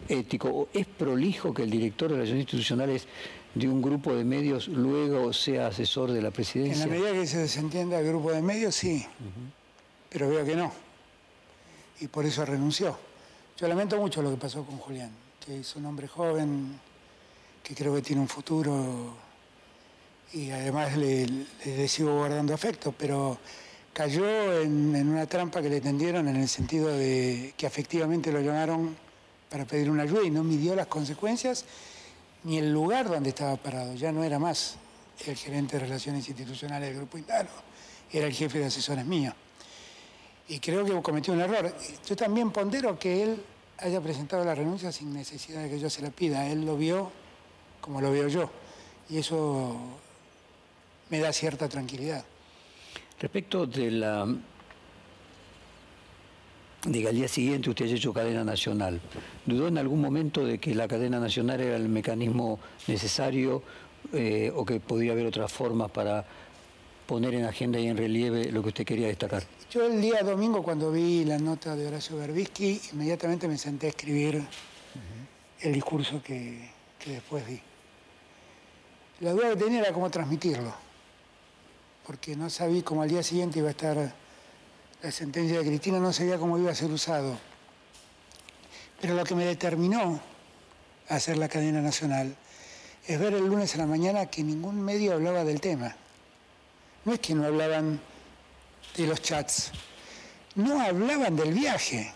ético o es prolijo que el director de Relaciones Institucionales de un grupo de medios luego sea asesor de la presidencia. En la medida que se desentienda el grupo de medios, sí, pero veo que no, y por eso renunció. Yo lamento mucho lo que pasó con Julián, que es un hombre joven, que creo que tiene un futuro y además le sigo guardando afecto, pero cayó en una trampa que le tendieron en el sentido de que efectivamente lo llamaron para pedir una ayuda y no midió las consecuencias ni el lugar donde estaba parado. Ya no era más el gerente de Relaciones Institucionales del Grupo Indalo, era el jefe de asesores mío. Y creo que cometió un error. Yo también pondero que él haya presentado la renuncia sin necesidad de que yo se la pida. Él lo vio como lo veo yo. Y eso me da cierta tranquilidad. Respecto de que al día siguiente usted haya hecho cadena nacional, ¿dudó en algún momento de que la cadena nacional era el mecanismo necesario o que podría haber otras formas para poner en agenda y en relieve lo que usted quería destacar? Yo el día domingo, cuando vi la nota de Horacio Berbisky, inmediatamente me senté a escribir el discurso que después di. La duda que tenía era cómo transmitirlo, porque no sabía cómo al día siguiente iba a estar la sentencia de Cristina, no sabía cómo iba a ser usado. Pero lo que me determinó a hacer la cadena nacional es ver el lunes a la mañana que ningún medio hablaba del tema. No es que no hablaban de los chats, no hablaban del viaje.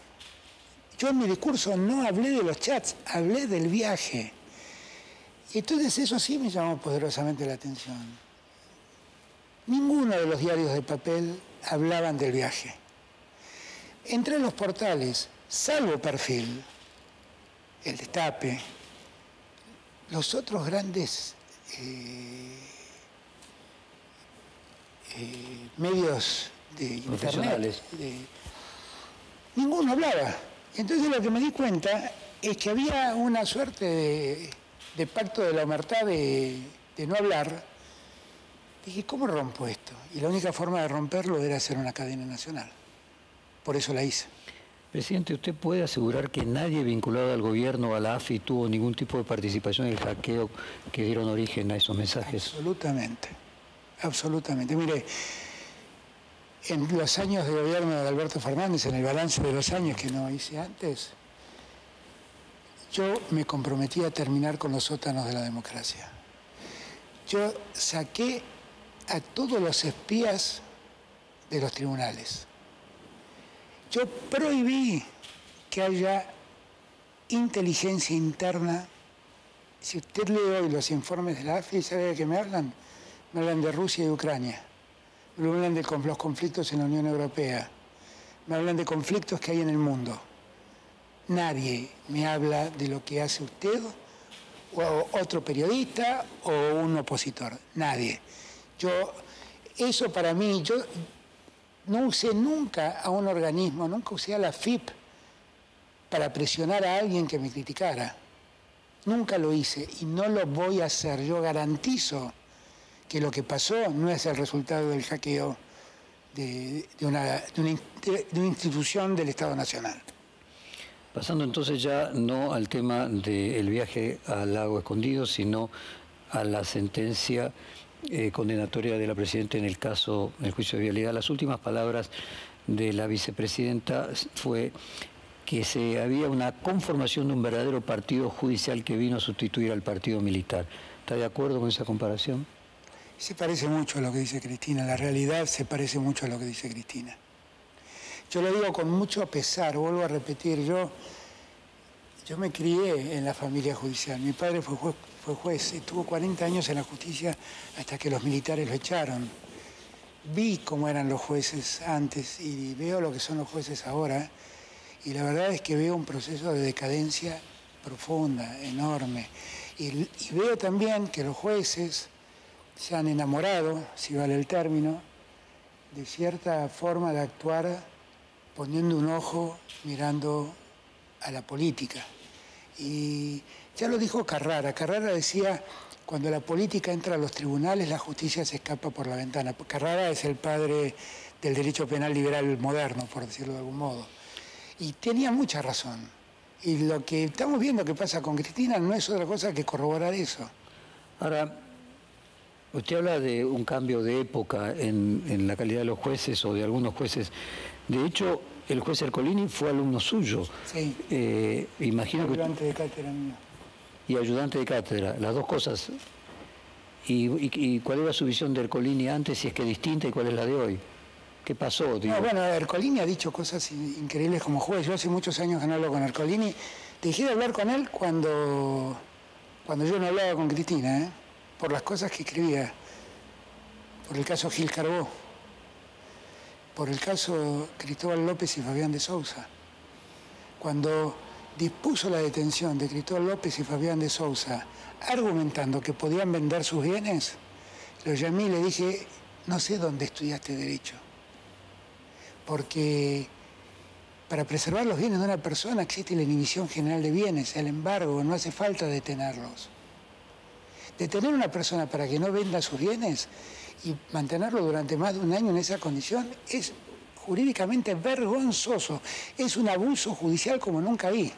Yo en mi discurso no hablé de los chats, hablé del viaje. Y entonces eso sí me llamó poderosamente la atención. Ninguno de los diarios de papel hablaban del viaje. Entre los portales, salvo Perfil, El Destape, los otros grandes medios de internet, ninguno hablaba. Entonces lo que me di cuenta es que había una suerte de pacto de la omertad de no hablar. Dije, ¿cómo rompo esto? Y la única forma de romperlo era hacer una cadena nacional. Por eso la hice. Presidente, ¿usted puede asegurar que nadie vinculado al gobierno o a la AFI tuvo ningún tipo de participación en el hackeo que dieron origen a esos mensajes? Absolutamente, absolutamente. Mire, en los años de gobierno de Alberto Fernández, en el balance de los años que no hice antes, yo me comprometí a terminar con los sótanos de la democracia. Yo saqué a todos los espías de los tribunales. Yo prohibí que haya inteligencia interna. Si usted lee hoy los informes de la AFI, ¿sabe de qué me hablan? Me hablan de Rusia y Ucrania. Me hablan de los conflictos en la Unión Europea. Me hablan de conflictos que hay en el mundo. Nadie me habla de lo que hace usted o otro periodista o un opositor. Nadie. Eso para mí, yo no usé nunca a un organismo, nunca usé a la FIP para presionar a alguien que me criticara. Nunca lo hice y no lo voy a hacer. Yo garantizo que lo que pasó no es el resultado del hackeo de una institución del Estado Nacional. Pasando entonces ya no al tema del viaje al lago Escondido, sino a la sentencia condenatoria de la Presidenta en el caso del juicio de vialidad. Las últimas palabras de la vicepresidenta fue que había una conformación de un verdadero partido judicial que vino a sustituir al partido militar. ¿Está de acuerdo con esa comparación? Se parece mucho a lo que dice Cristina, la realidad se parece mucho a lo que dice Cristina. Yo lo digo con mucho pesar, vuelvo a repetir, yo me crié en la familia judicial. Mi padre fue juez, estuvo 40 años en la justicia hasta que los militares lo echaron. Vi cómo eran los jueces antes y veo lo que son los jueces ahora. Y la verdad es que veo un proceso de decadencia profunda, enorme. Y veo también que los jueces se han enamorado, si vale el término, de cierta forma de actuar poniendo un ojo mirando a la política. Y ya lo dijo Carrara. Carrara decía, cuando la política entra a los tribunales, la justicia se escapa por la ventana. Carrara es el padre del derecho penal liberal moderno, por decirlo de algún modo. Y tenía mucha razón. Y lo que estamos viendo que pasa con Cristina no es otra cosa que corroborar eso. Ahora, usted habla de un cambio de época en la calidad de los jueces o de algunos jueces. De hecho, el juez Ercolini fue alumno suyo. Sí. Imagino ayudante de cátedra mío. Y ayudante de cátedra, las dos cosas. ¿Y cuál era su visión de Ercolini antes, si es que es distinta, y cuál es la de hoy? ¿Qué pasó? No, bueno, Ercolini ha dicho cosas increíbles como juez. Yo hace muchos años que no hablo con Ercolini. Dejé de hablar con él cuando yo no hablaba con Cristina, por las cosas que escribía, por el caso Gil Carbó, por el caso Cristóbal López y Fabián de Sousa. Cuando dispuso la detención de Cristóbal López y Fabián de Sousa, argumentando que podían vender sus bienes, lo llamé y le dije, no sé dónde estudiaste Derecho, porque para preservar los bienes de una persona existe la inhibición general de bienes, el embargo, no hace falta detenerlos. Detener a una persona para que no venda sus bienes y mantenerlo durante más de un año en esa condición es jurídicamente vergonzoso, es un abuso judicial como nunca vi.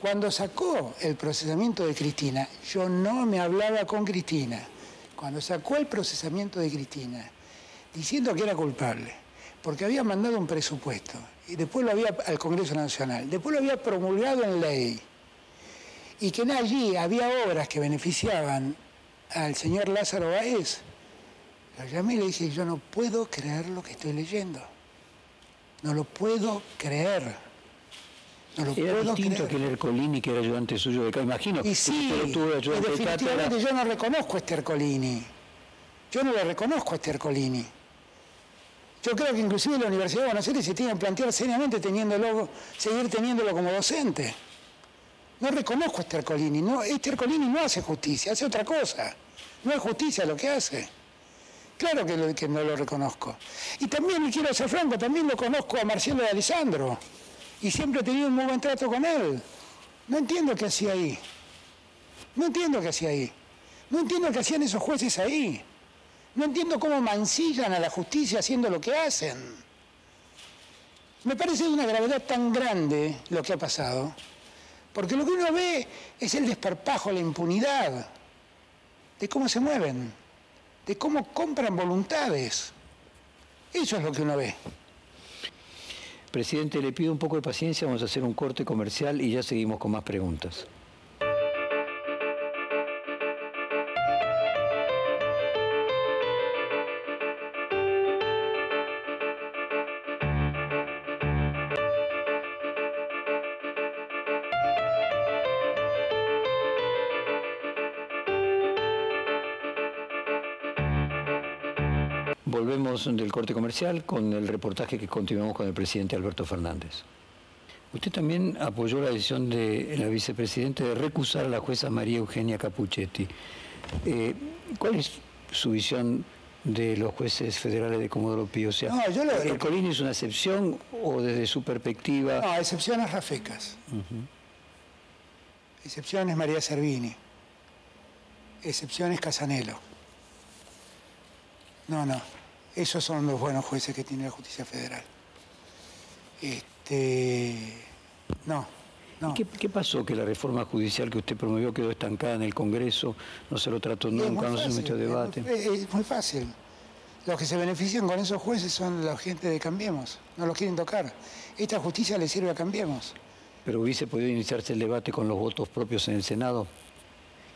Cuando sacó el procesamiento de Cristina, yo no me hablaba con Cristina. Cuando sacó el procesamiento de Cristina, diciendo que era culpable, porque había mandado un presupuesto, y después lo había al Congreso Nacional, después lo había promulgado en ley, y que allí había obras que beneficiaban al señor Lázaro Báez, lo llamé y le dije, yo no puedo creer lo que estoy leyendo. No lo puedo creer. No lo era puedo distinto creer. que el Ercolini, que era ayudante suyo de Cátedra. Imagino Y sí, que tuvo de ayudante de definitivamente cátedra. yo no reconozco a este Ercolini. Yo no lo reconozco a este Ercolini. Yo creo que inclusive la Universidad de Buenos Aires se tiene que plantear seriamente seguir teniéndolo como docente. No reconozco a este Ercolini. No, este Ercolini no hace justicia, hace otra cosa. No es justicia lo que hace. Claro que no lo reconozco. Y también, quiero ser franco, también lo conozco a Marcelo de Alessandro. Y siempre he tenido un muy buen trato con él. No entiendo qué hacía ahí. No entiendo qué hacía ahí. No entiendo qué hacían esos jueces ahí. No entiendo cómo mancillan a la justicia haciendo lo que hacen. Me parece de una gravedad tan grande lo que ha pasado, porque lo que uno ve es el desparpajo, la impunidad, de cómo se mueven, de cómo compran voluntades. Eso es lo que uno ve. Presidente, le pido un poco de paciencia, vamos a hacer un corte comercial y ya seguimos con más preguntas. Volvemos del corte comercial con el reportaje que continuamos con el presidente Alberto Fernández. Usted también apoyó la decisión de la vicepresidenta de recusar a la jueza María Eugenia Capuchetti. ¿Cuál es su visión de los jueces federales de Comodoro Pi? O sea, No, ¿Ercolini es una excepción o desde su perspectiva? No, excepción es Rafecas. Excepción es María Servini. Excepción es Casanelo. No. Esos son los buenos jueces que tiene la justicia federal. No. ¿Qué pasó? Que la reforma judicial que usted promovió quedó estancada en el Congreso, no se lo trató nunca, no se metió a debate. Es muy fácil. Los que se benefician con esos jueces son la gente de Cambiemos, no los quieren tocar. Esta justicia le sirve a Cambiemos. ¿Pero hubiese podido iniciarse el debate con los votos propios en el Senado?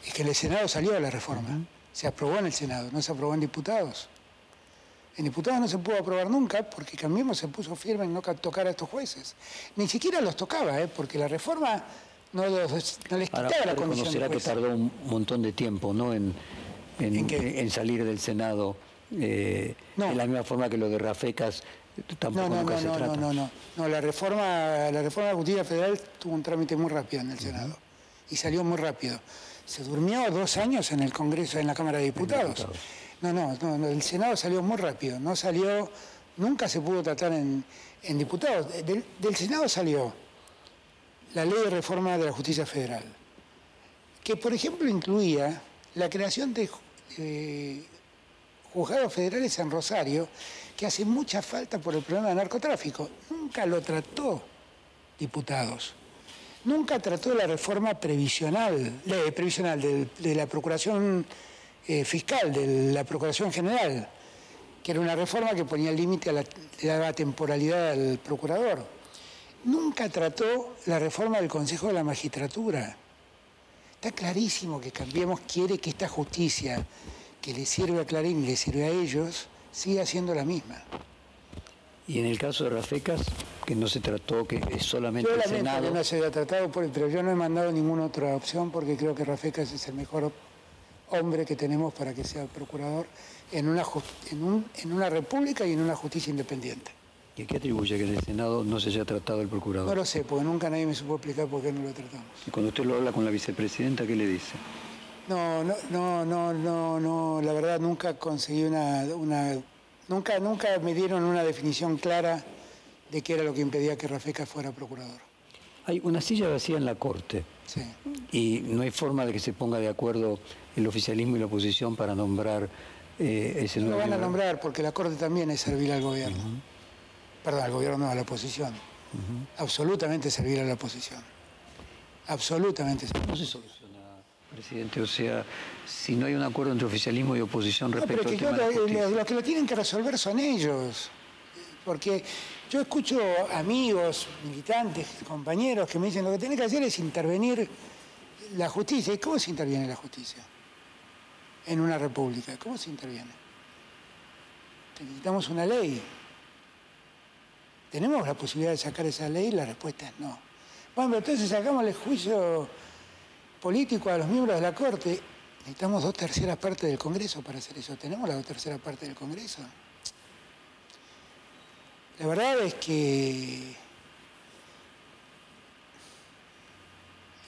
Es que en el Senado salió la reforma. Se aprobó en el Senado, no se aprobó en diputados. En diputados no se pudo aprobar nunca porque Cambiemos se puso firme en no tocar a estos jueces. Ni siquiera los tocaba, porque la reforma no les quitaba la condición de reconocerá que juez. tardó un montón de tiempo, ¿no? En salir del Senado, No. de la misma forma que lo de Rafecas tampoco nunca se trata. No, la reforma de la justicia federal tuvo un trámite muy rápido en el Senado y salió muy rápido. Se durmió 2 años en el Congreso, en la Cámara de Diputados. No, el Senado salió muy rápido, nunca se pudo tratar en diputados. Del Senado salió la ley de reforma de la justicia federal, que por ejemplo incluía la creación de juzgados federales en Rosario, que hace mucha falta por el problema del narcotráfico. Nunca lo trató diputados. Nunca trató la reforma previsional de la Procuración Fiscal, de la Procuración General, que era una reforma que ponía límite le daba temporalidad al procurador. Nunca trató la reforma del Consejo de la Magistratura. Está clarísimo que Cambiemos quiere que esta justicia que le sirve a Clarín y le sirve a ellos siga siendo la misma. Y en el caso de Rafecas, que no se trató, que es solamente el Senado. Que no se haya tratado, pero yo no he mandado ninguna otra opción porque creo que Rafecas es el mejor hombre que tenemos para que sea procurador en una república y en una justicia independiente. ¿Y qué atribuye que en el Senado no se haya tratado el procurador? No lo sé, porque nunca nadie me supo explicar por qué no lo tratamos. Y cuando usted lo habla con la vicepresidenta, ¿qué le dice? No, la verdad nunca conseguí nunca me dieron una definición clara de qué era lo que impedía que Rafecas fuera procurador. Hay una silla vacía en la Corte. Sí. Y no hay forma de que se ponga de acuerdo el oficialismo y la oposición para nombrar ese nuevo. No lo van a nombrar porque la Corte también es servir al gobierno. Perdón, al gobierno no, a la oposición. Absolutamente servir a la oposición. Absolutamente servir. No se soluciona, presidente. O sea, si no hay un acuerdo entre oficialismo y oposición respecto al tema de la justicia. Los que lo tienen que resolver son ellos. Porque yo escucho amigos, militantes, compañeros que me dicen lo que tiene que hacer es intervenir la justicia. ¿Y cómo se interviene la justicia en una república? ¿Cómo se interviene? Necesitamos una ley. ¿Tenemos la posibilidad de sacar esa ley? La respuesta es no. Bueno, pero entonces sacamos el juicio político a los miembros de la Corte. Necesitamos 2/3 partes del Congreso para hacer eso. ¿Tenemos la 2/3 parte del Congreso? La verdad es que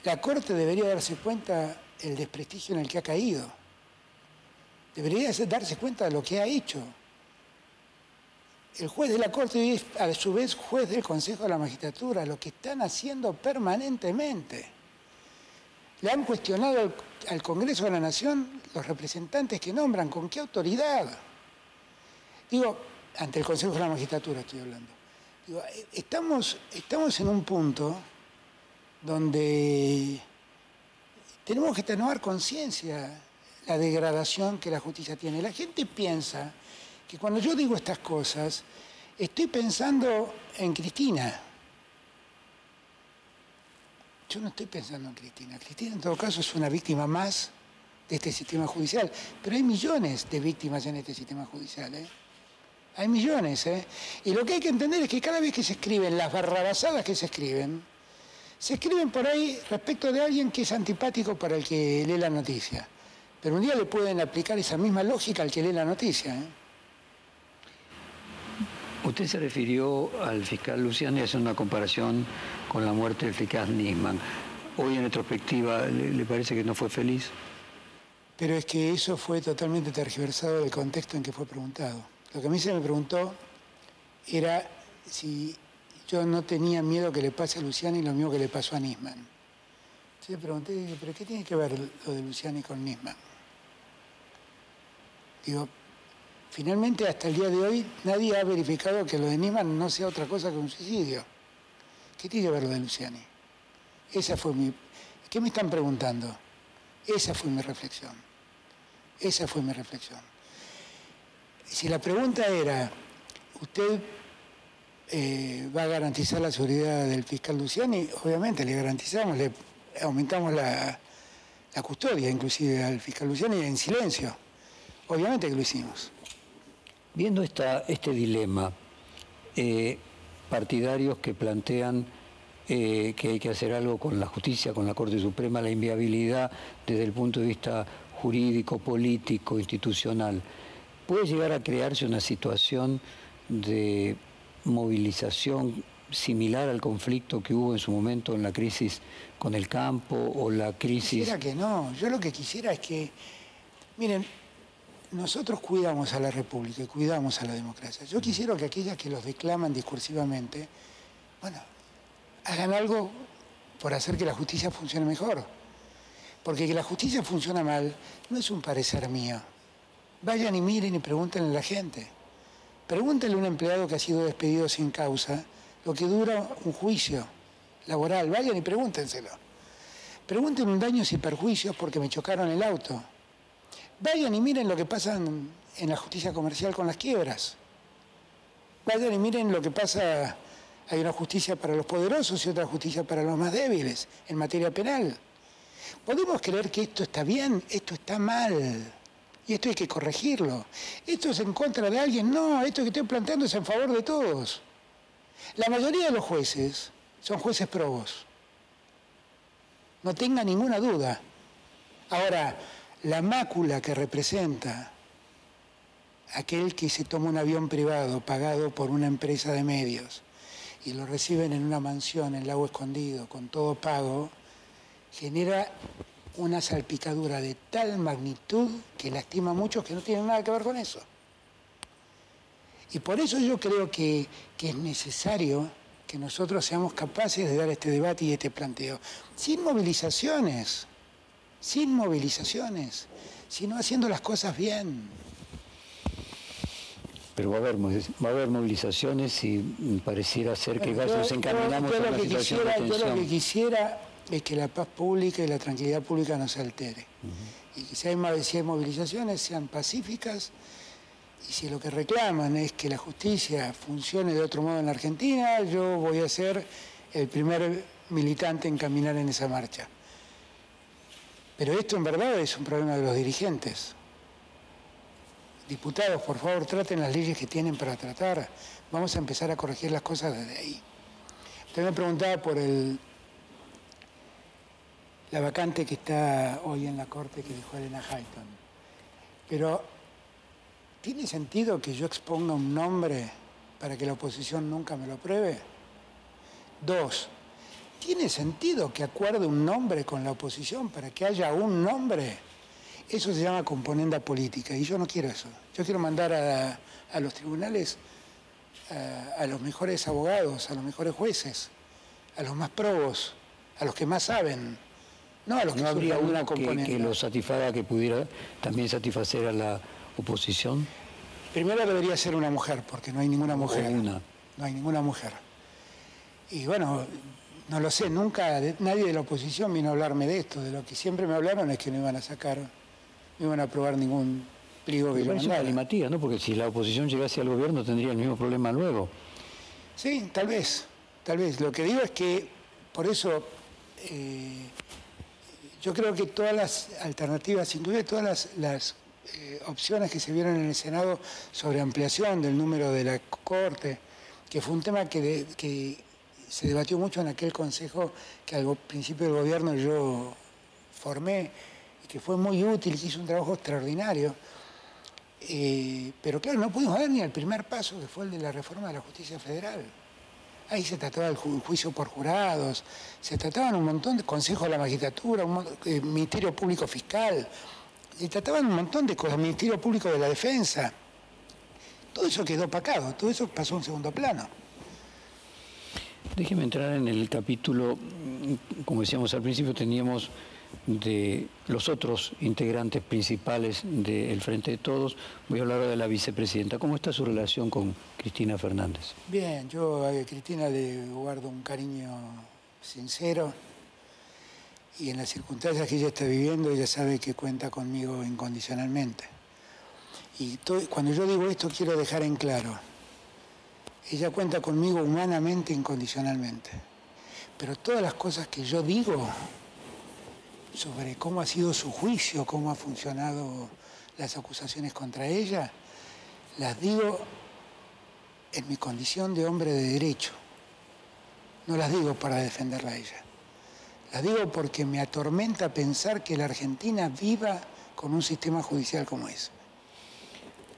la Corte debería darse cuenta del desprestigio en el que ha caído. Debería darse cuenta de lo que ha hecho. El juez de la Corte es, a su vez, juez del Consejo de la Magistratura, lo que están haciendo permanentemente. Le han cuestionado al Congreso de la Nación los representantes que nombran, ¿con qué autoridad? Digo, ante el Consejo de la Magistratura estoy hablando. Digo, estamos en un punto donde tenemos que tomar conciencia la degradación que la justicia tiene. La gente piensa que cuando yo digo estas cosas, estoy pensando en Cristina. Yo no estoy pensando en Cristina. Cristina, en todo caso, es una víctima más de este sistema judicial. Pero hay millones de víctimas en este sistema judicial, ¿eh? Hay millones, ¿eh? Y lo que hay que entender es que cada vez que se escriben las barrabasadas que se escriben por ahí respecto de alguien que es antipático para el que lee la noticia. Pero un día le pueden aplicar esa misma lógica al que lee la noticia, ¿eh? Usted se refirió al fiscal Luciani y hace una comparación con la muerte del fiscal Nisman. Hoy, en retrospectiva, ¿le parece que no fue feliz? Pero es que eso fue totalmente tergiversado del contexto en que fue preguntado. Lo que a mí se me preguntó era si yo no tenía miedo que le pase a Luciani lo mismo que le pasó a Nisman. Entonces le pregunté, digo, ¿pero qué tiene que ver lo de Luciani con Nisman? Digo, finalmente hasta el día de hoy nadie ha verificado que lo de Nisman no sea otra cosa que un suicidio. ¿Qué tiene que ver lo de Luciani? Esa fue mi... ¿Qué me están preguntando? Esa fue mi reflexión. Esa fue mi reflexión. Si la pregunta era, ¿usted va a garantizar la seguridad del fiscal Luciani? Obviamente le garantizamos, le aumentamos la custodia inclusive al fiscal Luciani en silencio. Obviamente que lo hicimos. Viendo este dilema, partidarios que plantean que hay que hacer algo con la justicia, con la Corte Suprema, la inviabilidad desde el punto de vista jurídico, político, institucional, ¿puede llegar a crearse una situación de movilización similar al conflicto que hubo en su momento en la crisis con el campo o la crisis...? Quisiera que no. Yo lo que quisiera es que... Miren, nosotros cuidamos a la República y cuidamos a la democracia. Yo quisiera que aquellas que los declaman discursivamente, bueno, hagan algo por hacer que la justicia funcione mejor. Porque que la justicia funciona mal no es un parecer mío. Vayan y miren y pregúntenle a la gente. Pregúntenle a un empleado que ha sido despedido sin causa lo que dura un juicio laboral. Vayan y pregúntenselo. Pregunten un daños y perjuicios porque me chocaron el auto. Vayan y miren lo que pasa en la justicia comercial con las quiebras. Vayan y miren lo que pasa. Hay una justicia para los poderosos y otra justicia para los más débiles en materia penal. Podemos creer que esto está bien, esto está mal, y esto hay que corregirlo. ¿Esto es en contra de alguien? No, esto que estoy planteando es en favor de todos. La mayoría de los jueces son jueces probos. No tenga ninguna duda. Ahora, la mácula que representa aquel que se toma un avión privado pagado por una empresa de medios y lo reciben en una mansión en Lago Escondido con todo pago, genera una salpicadura de tal magnitud que lastima a muchos que no tienen nada que ver con eso. Y por eso yo creo que es necesario que nosotros seamos capaces de dar este debate y este planteo, sin movilizaciones, sino haciendo las cosas bien. Pero va a haber movilizaciones y pareciera ser que nos encaminamos a una situación de tensión. Yo lo que quisiera es que la paz pública y la tranquilidad pública no se altere. Y que si hay movilizaciones sean pacíficas, y si lo que reclaman es que la justicia funcione de otro modo en la Argentina, yo voy a ser el primer militante en caminar en esa marcha. Pero esto en verdad es un problema de los dirigentes. Diputados, por favor, traten las leyes que tienen para tratar. Vamos a empezar a corregir las cosas desde ahí. Usted me preguntaba por la vacante que está hoy en la Corte que dijo Elena Hayton. Pero, ¿tiene sentido que yo exponga un nombre para que la oposición nunca me lo apruebe? 2. ¿Tiene sentido que acuerde un nombre con la oposición para que haya un nombre? Eso se llama componenda política y yo no quiero eso. Yo quiero mandar a los tribunales a los mejores abogados, a los mejores jueces, a los más probos, a los que más saben, no a los que ¿No habría una componenda que lo satisfaga, que pudiera también satisfacer a la oposición? Primero debería ser una mujer, porque no hay ninguna mujer. No hay ninguna mujer. Y bueno, no lo sé, nunca nadie de la oposición vino a hablarme de esto. De lo que siempre me hablaron es que no iban a sacar, no iban a aprobar ningún pliego que yo mandara. Es galimatía, ¿no? Porque si la oposición llegase al gobierno tendría el mismo problema luego. Sí, tal vez. Lo que digo es que, por eso, yo creo que todas las alternativas, inclusive todas las opciones que se vieron en el Senado sobre ampliación del número de la Corte, que fue un tema que se debatió mucho en aquel consejo que al principio del gobierno yo formé y que fue muy útil, que hizo un trabajo extraordinario. Pero claro, no pudimos dar ni el primer paso, que fue el de la reforma de la justicia federal. Ahí se trataba el juicio por jurados, se trataban un montón de consejos de la magistratura, Ministerio Público Fiscal, se trataban un montón de cosas, Ministerio Público de la Defensa. Todo eso quedó opacado, todo eso pasó a un segundo plano. Déjeme entrar en el capítulo, como decíamos al principio, teníamos de los otros integrantes principales del Frente de Todos. Voy a hablar ahora de la vicepresidenta. ¿Cómo está su relación con Cristina Fernández? Bien, yo a Cristina le guardo un cariño sincero y en las circunstancias que ella está viviendo, ella sabe que cuenta conmigo incondicionalmente. Y cuando yo digo esto quiero dejar en claro, ella cuenta conmigo humanamente, incondicionalmente. Pero todas las cosas que yo digo sobre cómo ha sido su juicio, cómo han funcionado las acusaciones contra ella, las digo en mi condición de hombre de derecho. No las digo para defenderla a ella. Las digo porque me atormenta pensar que la Argentina viva con un sistema judicial como ese.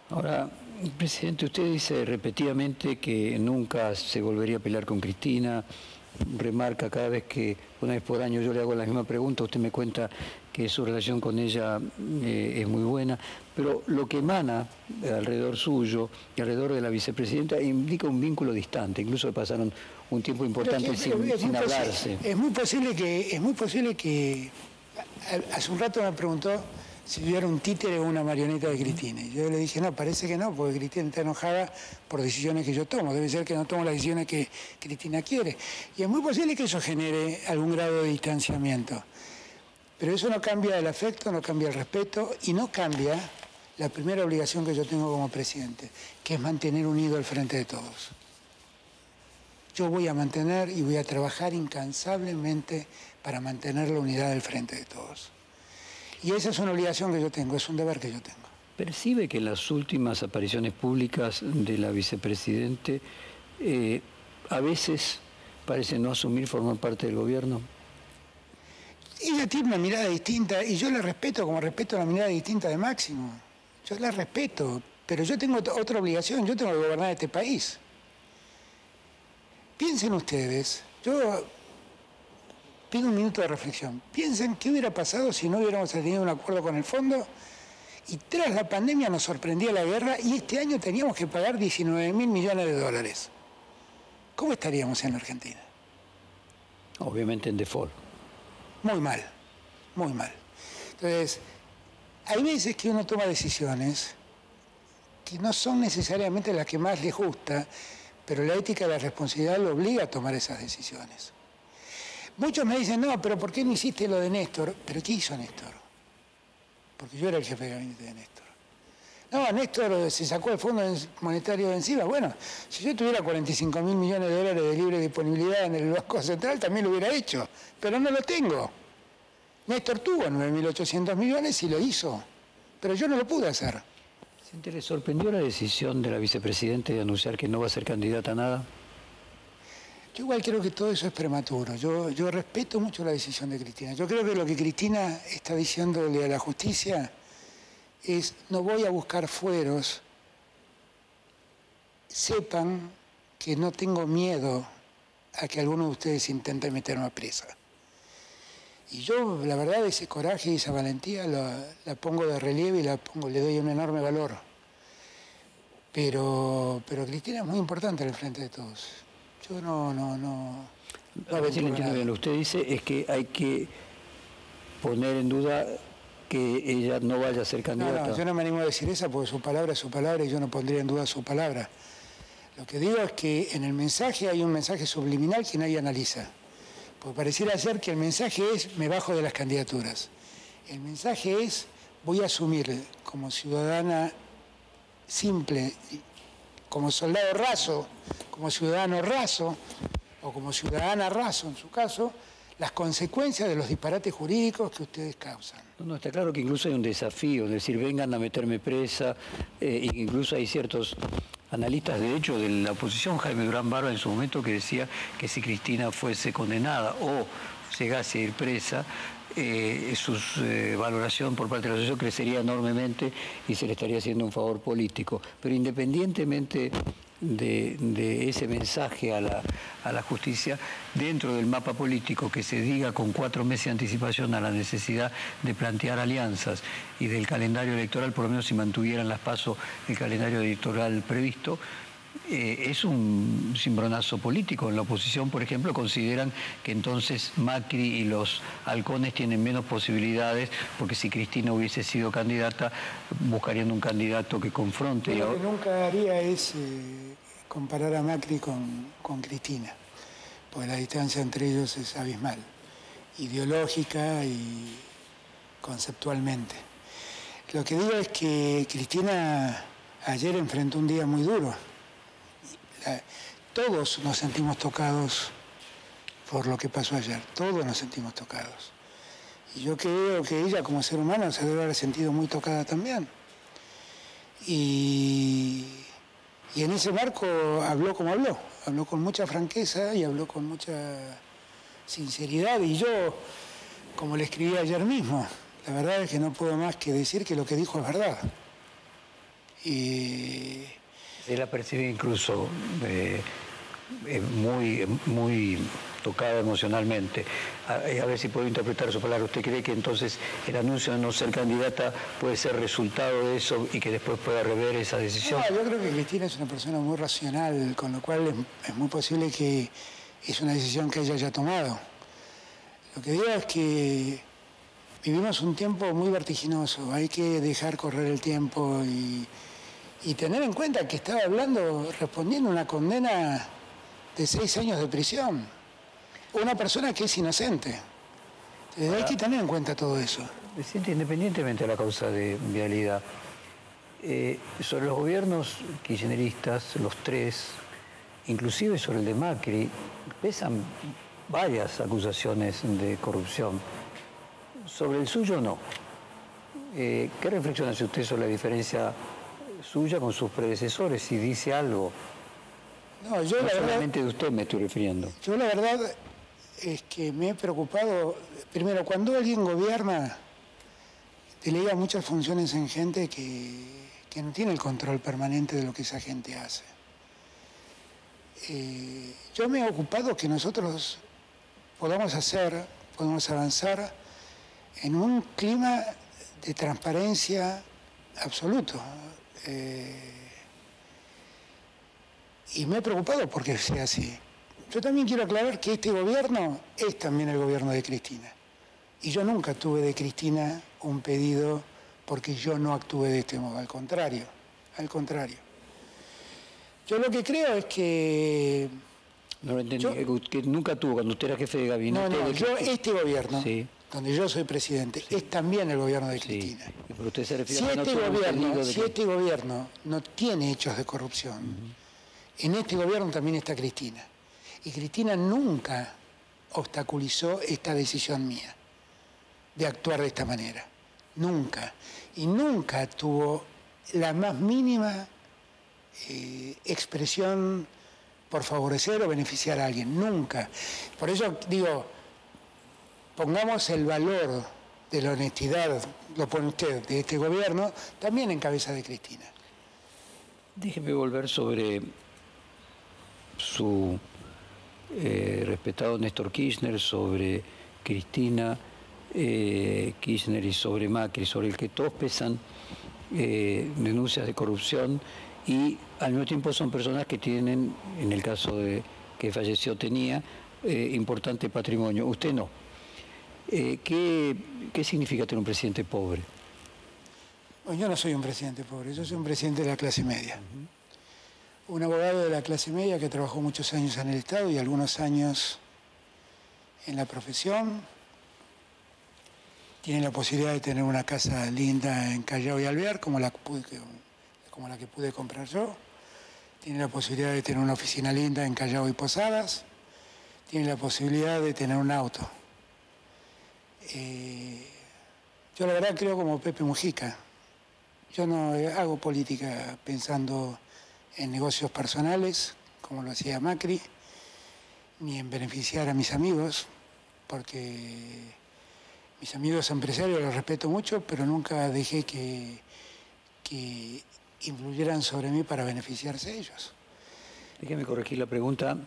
Ahora, presidente, usted dice repetidamente que nunca se volvería a pelear con Cristina. Remarca cada vez que, una vez por año, yo le hago la misma pregunta, usted me cuenta que su relación con ella es muy buena, pero lo que emana alrededor suyo y alrededor de la vicepresidenta indica un vínculo distante, incluso pasaron un tiempo importante sin hablarse. Es muy posible que hace un rato me preguntó si yo era un títere o una marioneta de Cristina. Y yo le dije, no, parece que no, porque Cristina está enojada por decisiones que yo tomo. Debe ser que no tomo las decisiones que Cristina quiere. Y es muy posible que eso genere algún grado de distanciamiento. Pero eso no cambia el afecto, no cambia el respeto y no cambia la primera obligación que yo tengo como presidente, que es mantener unido el Frente de Todos. yo voy a mantener y voy a trabajar incansablemente para mantener la unidad del Frente de Todos. Y esa es una obligación que yo tengo, es un deber que yo tengo. ¿Percibe que en las últimas apariciones públicas de la vicepresidente a veces parece no asumir formar parte del gobierno? Ella tiene una mirada distinta y yo la respeto como respeto la mirada distinta de Máximo. Yo la respeto, pero yo tengo otra obligación, yo tengo que gobernar este país. Piensen ustedes, yo pido un minuto de reflexión. Piensen qué hubiera pasado si no hubiéramos tenido un acuerdo con el fondo y tras la pandemia nos sorprendía la guerra y este año teníamos que pagar 19.000 millones de dólares. ¿Cómo estaríamos en la Argentina? Obviamente en default. Muy mal, muy mal. Entonces, hay veces que uno toma decisiones que no son necesariamente las que más le gusta, pero la ética de la responsabilidad lo obliga a tomar esas decisiones. Muchos me dicen, no, pero ¿por qué no hiciste lo de Néstor? ¿Pero qué hizo Néstor? Porque yo era el jefe de gabinete de Néstor. No, Néstor se sacó el Fondo Monetario de encima. Bueno, si yo tuviera 45.000 millones de dólares de libre disponibilidad en el Banco Central, también lo hubiera hecho, pero no lo tengo. Néstor tuvo 9.800 millones y lo hizo, pero yo no lo pude hacer. ¿Le sorprendió la decisión de la vicepresidenta de anunciar que no va a ser candidata a nada? Yo igual creo que todo eso es prematuro. Yo respeto mucho la decisión de Cristina. Yo creo que lo que Cristina está diciéndole a la justicia es: no voy a buscar fueros. Sepan que no tengo miedo a que alguno de ustedes intente meterme a presa. Y yo, la verdad, ese coraje y esa valentía la pongo de relieve y le doy un enorme valor. Pero Cristina es muy importante en el Frente de Todos. Yo no a ver si lo entiendo bien. Lo que usted dice es que hay que poner en duda que ella no vaya a ser candidata. No, yo no me animo a decir esa porque su palabra es su palabra y yo no pondría en duda su palabra. Lo que digo es que en el mensaje hay un mensaje subliminal que nadie analiza. Porque pareciera ser que el mensaje es: me bajo de las candidaturas. El mensaje es: voy a asumir como ciudadana simple, como soldado raso, como ciudadano raso, o como ciudadana raso en su caso, las consecuencias de los disparates jurídicos que ustedes causan. No, está claro que incluso hay un desafío, es decir, vengan a meterme presa, incluso hay ciertos analistas, de hecho, de la oposición, Jaime Durán Barba en su momento, que decía que si Cristina fuese condenada o llegase a ir presa, su valoración por parte de la asociación crecería enormemente y se le estaría haciendo un favor político. Pero independientemente de ese mensaje a la justicia, dentro del mapa político que se diga con 4 meses de anticipación a la necesidad de plantear alianzas y del calendario electoral, por lo menos si mantuvieran las PASO el calendario electoral previsto, es un cimbronazo político. En la oposición, por ejemplo, consideran que entonces Macri y los halcones tienen menos posibilidades, porque si Cristina hubiese sido candidata, buscarían un candidato que confronte. Lo que nunca haría es comparar a Macri con Cristina, porque la distancia entre ellos es abismal, ideológica y conceptualmente. Lo que digo es que Cristina ayer enfrentó un día muy duro. Todos nos sentimos tocados por lo que pasó ayer, todos nos sentimos tocados. Y yo creo que ella como ser humano se debe haber sentido muy tocada también. Y en ese marco habló como habló con mucha franqueza y habló con mucha sinceridad. Y yo, como le escribí ayer mismo, la verdad es que no puedo más que decir que lo que dijo es verdad. Se la percibe incluso muy tocada emocionalmente. A ver si puedo interpretar su palabra. ¿Usted cree que entonces el anuncio de no ser candidata puede ser resultado de eso y que después pueda rever esa decisión? No, yo creo que Cristina es una persona muy racional, con lo cual es muy posible que es una decisión que ella haya tomado. Lo que digo es que vivimos un tiempo muy vertiginoso. Hay que dejar correr el tiempo y tener en cuenta que estaba respondiendo a una condena de 6 años de prisión. Una persona que es inocente. Hay que tener en cuenta todo eso. Presidente, independientemente de la causa de vialidad, sobre los gobiernos kirchneristas, los 3, inclusive sobre el de Macri, pesan varias acusaciones de corrupción. Sobre el suyo, no. ¿Qué reflexión hace usted sobre la diferencia suya con sus predecesores? Si dice algo. No, yo no la solamente verdad, de usted me estoy refiriendo. Yo la verdad es que me he preocupado, primero, cuando alguien gobierna, delega muchas funciones en gente que no tiene el control permanente de lo que esa gente hace. Yo me he ocupado que nosotros podamos avanzar en un clima de transparencia absoluto. Y me he preocupado porque sea así. Yo también quiero aclarar que este gobierno es también el gobierno de Cristina. Y yo nunca tuve de Cristina un pedido porque yo no actúe de este modo. Al contrario. Yo lo que creo es que... No lo entendí, que nunca tuvo, cuando usted era jefe de gabinete... este gobierno, sí, donde yo soy presidente, sí, es también el gobierno de Cristina. Sí. Pero usted se refiere si este gobierno no tiene hechos de corrupción, en este gobierno también está Cristina. Y Cristina nunca obstaculizó esta decisión mía de actuar de esta manera. Nunca. Y nunca tuvo la más mínima expresión por favorecer o beneficiar a alguien. Nunca. Por eso digo, pongamos el valor de la honestidad, lo pone usted, de este gobierno, también en cabeza de Cristina. Déjeme volver sobre su respetado Néstor Kirchner, sobre Cristina Kirchner y sobre Macri, sobre el que todos pesan denuncias de corrupción y al mismo tiempo son personas que tienen, en el caso de que falleció tenía, importante patrimonio. Usted no. ¿Qué significa tener un presidente pobre? Bueno, yo no soy un presidente pobre, yo soy un presidente de la clase media. Un abogado de la clase media que trabajó muchos años en el Estado y algunos años en la profesión. Tiene la posibilidad de tener una casa linda en Callao y Alvear, como la que pude comprar yo. Tiene la posibilidad de tener una oficina linda en Callao y Posadas. Tiene la posibilidad de tener un auto. Yo la verdad creo como Pepe Mujica. Yo no hago política pensando en negocios personales, como lo hacía Macri, ni en beneficiar a mis amigos, porque mis amigos empresarios los respeto mucho, pero nunca dejé que influyeran sobre mí para beneficiarse ellos. Déjeme corregir la pregunta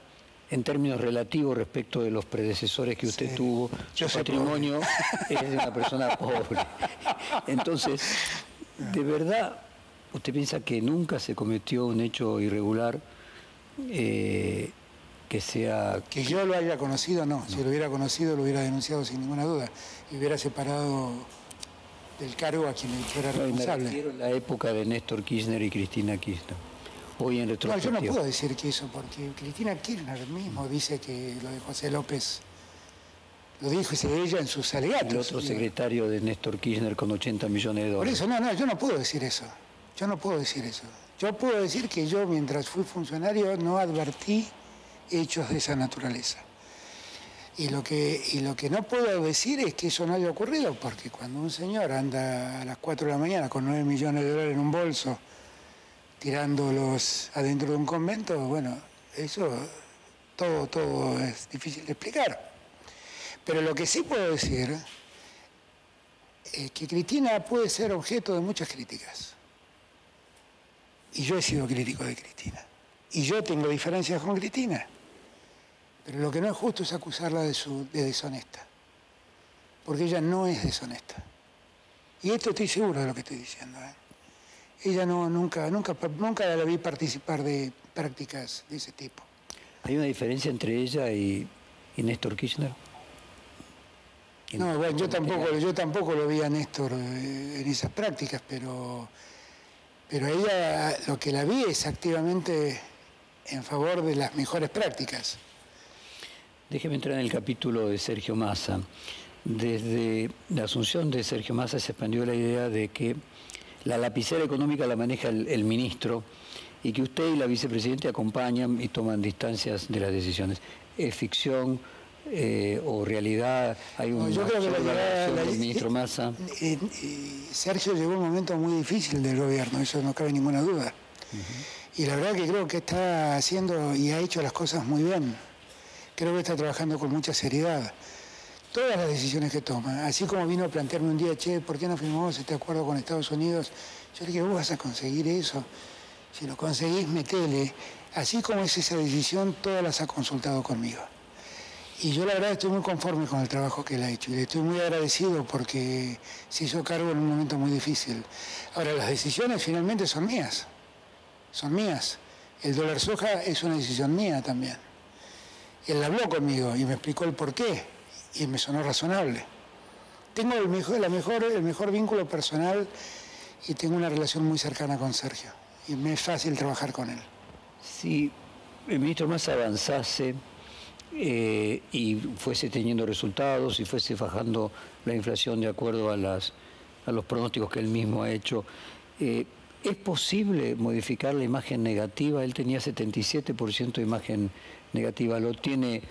en términos relativos respecto de los predecesores que usted tuvo. Su patrimonio es de una persona pobre. Entonces, ¿de verdad usted piensa que nunca se cometió un hecho irregular que sea... Que yo lo haya conocido, no. Si lo hubiera conocido, lo hubiera denunciado sin ninguna duda. Y hubiera separado del cargo a quien fuera responsable. Me refiero a la época de Néstor Kirchner y Cristina Kirchner. Hoy en retrospectiva. No, yo no puedo decir que eso, porque Cristina Kirchner mismo dice que lo de José López lo dijo ella en sus alegatos. El otro secretario de Néstor Kirchner con 80 millones de dólares. Por eso, yo no puedo decir eso. Yo no puedo decir eso. Yo puedo decir que yo, mientras fui funcionario, no advertí hechos de esa naturaleza. Y lo que no puedo decir es que eso no haya ocurrido, porque cuando un señor anda a las 4 de la mañana con 9 millones de dólares en un bolso, tirándolos adentro de un convento, bueno, eso todo es difícil de explicar. Pero lo que sí puedo decir es que Cristina puede ser objeto de muchas críticas. Y yo he sido crítico de Cristina. Y yo tengo diferencias con Cristina. Pero lo que no es justo es acusarla de deshonesta. Porque ella no es deshonesta. Y esto estoy seguro de lo que estoy diciendo. Ella nunca la vi participar de prácticas de ese tipo. ¿Hay una diferencia entre ella y Néstor Kirchner? No, bueno, yo tampoco lo vi a Néstor en esas prácticas, pero ella lo que la vi es activamente en favor de las mejores prácticas. Déjeme entrar en el capítulo de Sergio Massa. Desde la asunción de Sergio Massa se expandió la idea de que la lapicera económica la maneja el ministro y que usted y la vicepresidenta acompañan y toman distancias de las decisiones. ¿Es ficción o realidad? ¿Hay una yo creo que relación del ministro Massa? Sergio llegó un momento muy difícil del gobierno, eso no cabe ninguna duda. Y la verdad que creo que está haciendo y ha hecho las cosas muy bien. Creo que está trabajando con mucha seriedad. Todas las decisiones que toma, así como vino a plantearme un día, che, ¿por qué no firmamos este acuerdo con Estados Unidos? Yo le dije, vos vas a conseguir eso. Si lo conseguís, metele. Así como es esa decisión, todas las ha consultado conmigo. Y yo la verdad estoy muy conforme con el trabajo que él ha hecho. Y le estoy muy agradecido porque se hizo cargo en un momento muy difícil. Ahora, las decisiones finalmente son mías. Son mías. El dólar soja es una decisión mía también. Él habló conmigo y me explicó el porqué. Y me sonó razonable. Tengo el mejor vínculo personal y tengo una relación muy cercana con Sergio. Y me es fácil trabajar con él. Si el ministro Massa avanzase y fuese teniendo resultados y fuese bajando la inflación de acuerdo a los pronósticos que él mismo ha hecho, ¿es posible modificar la imagen negativa? Él tenía 77% de imagen negativa, lo tiene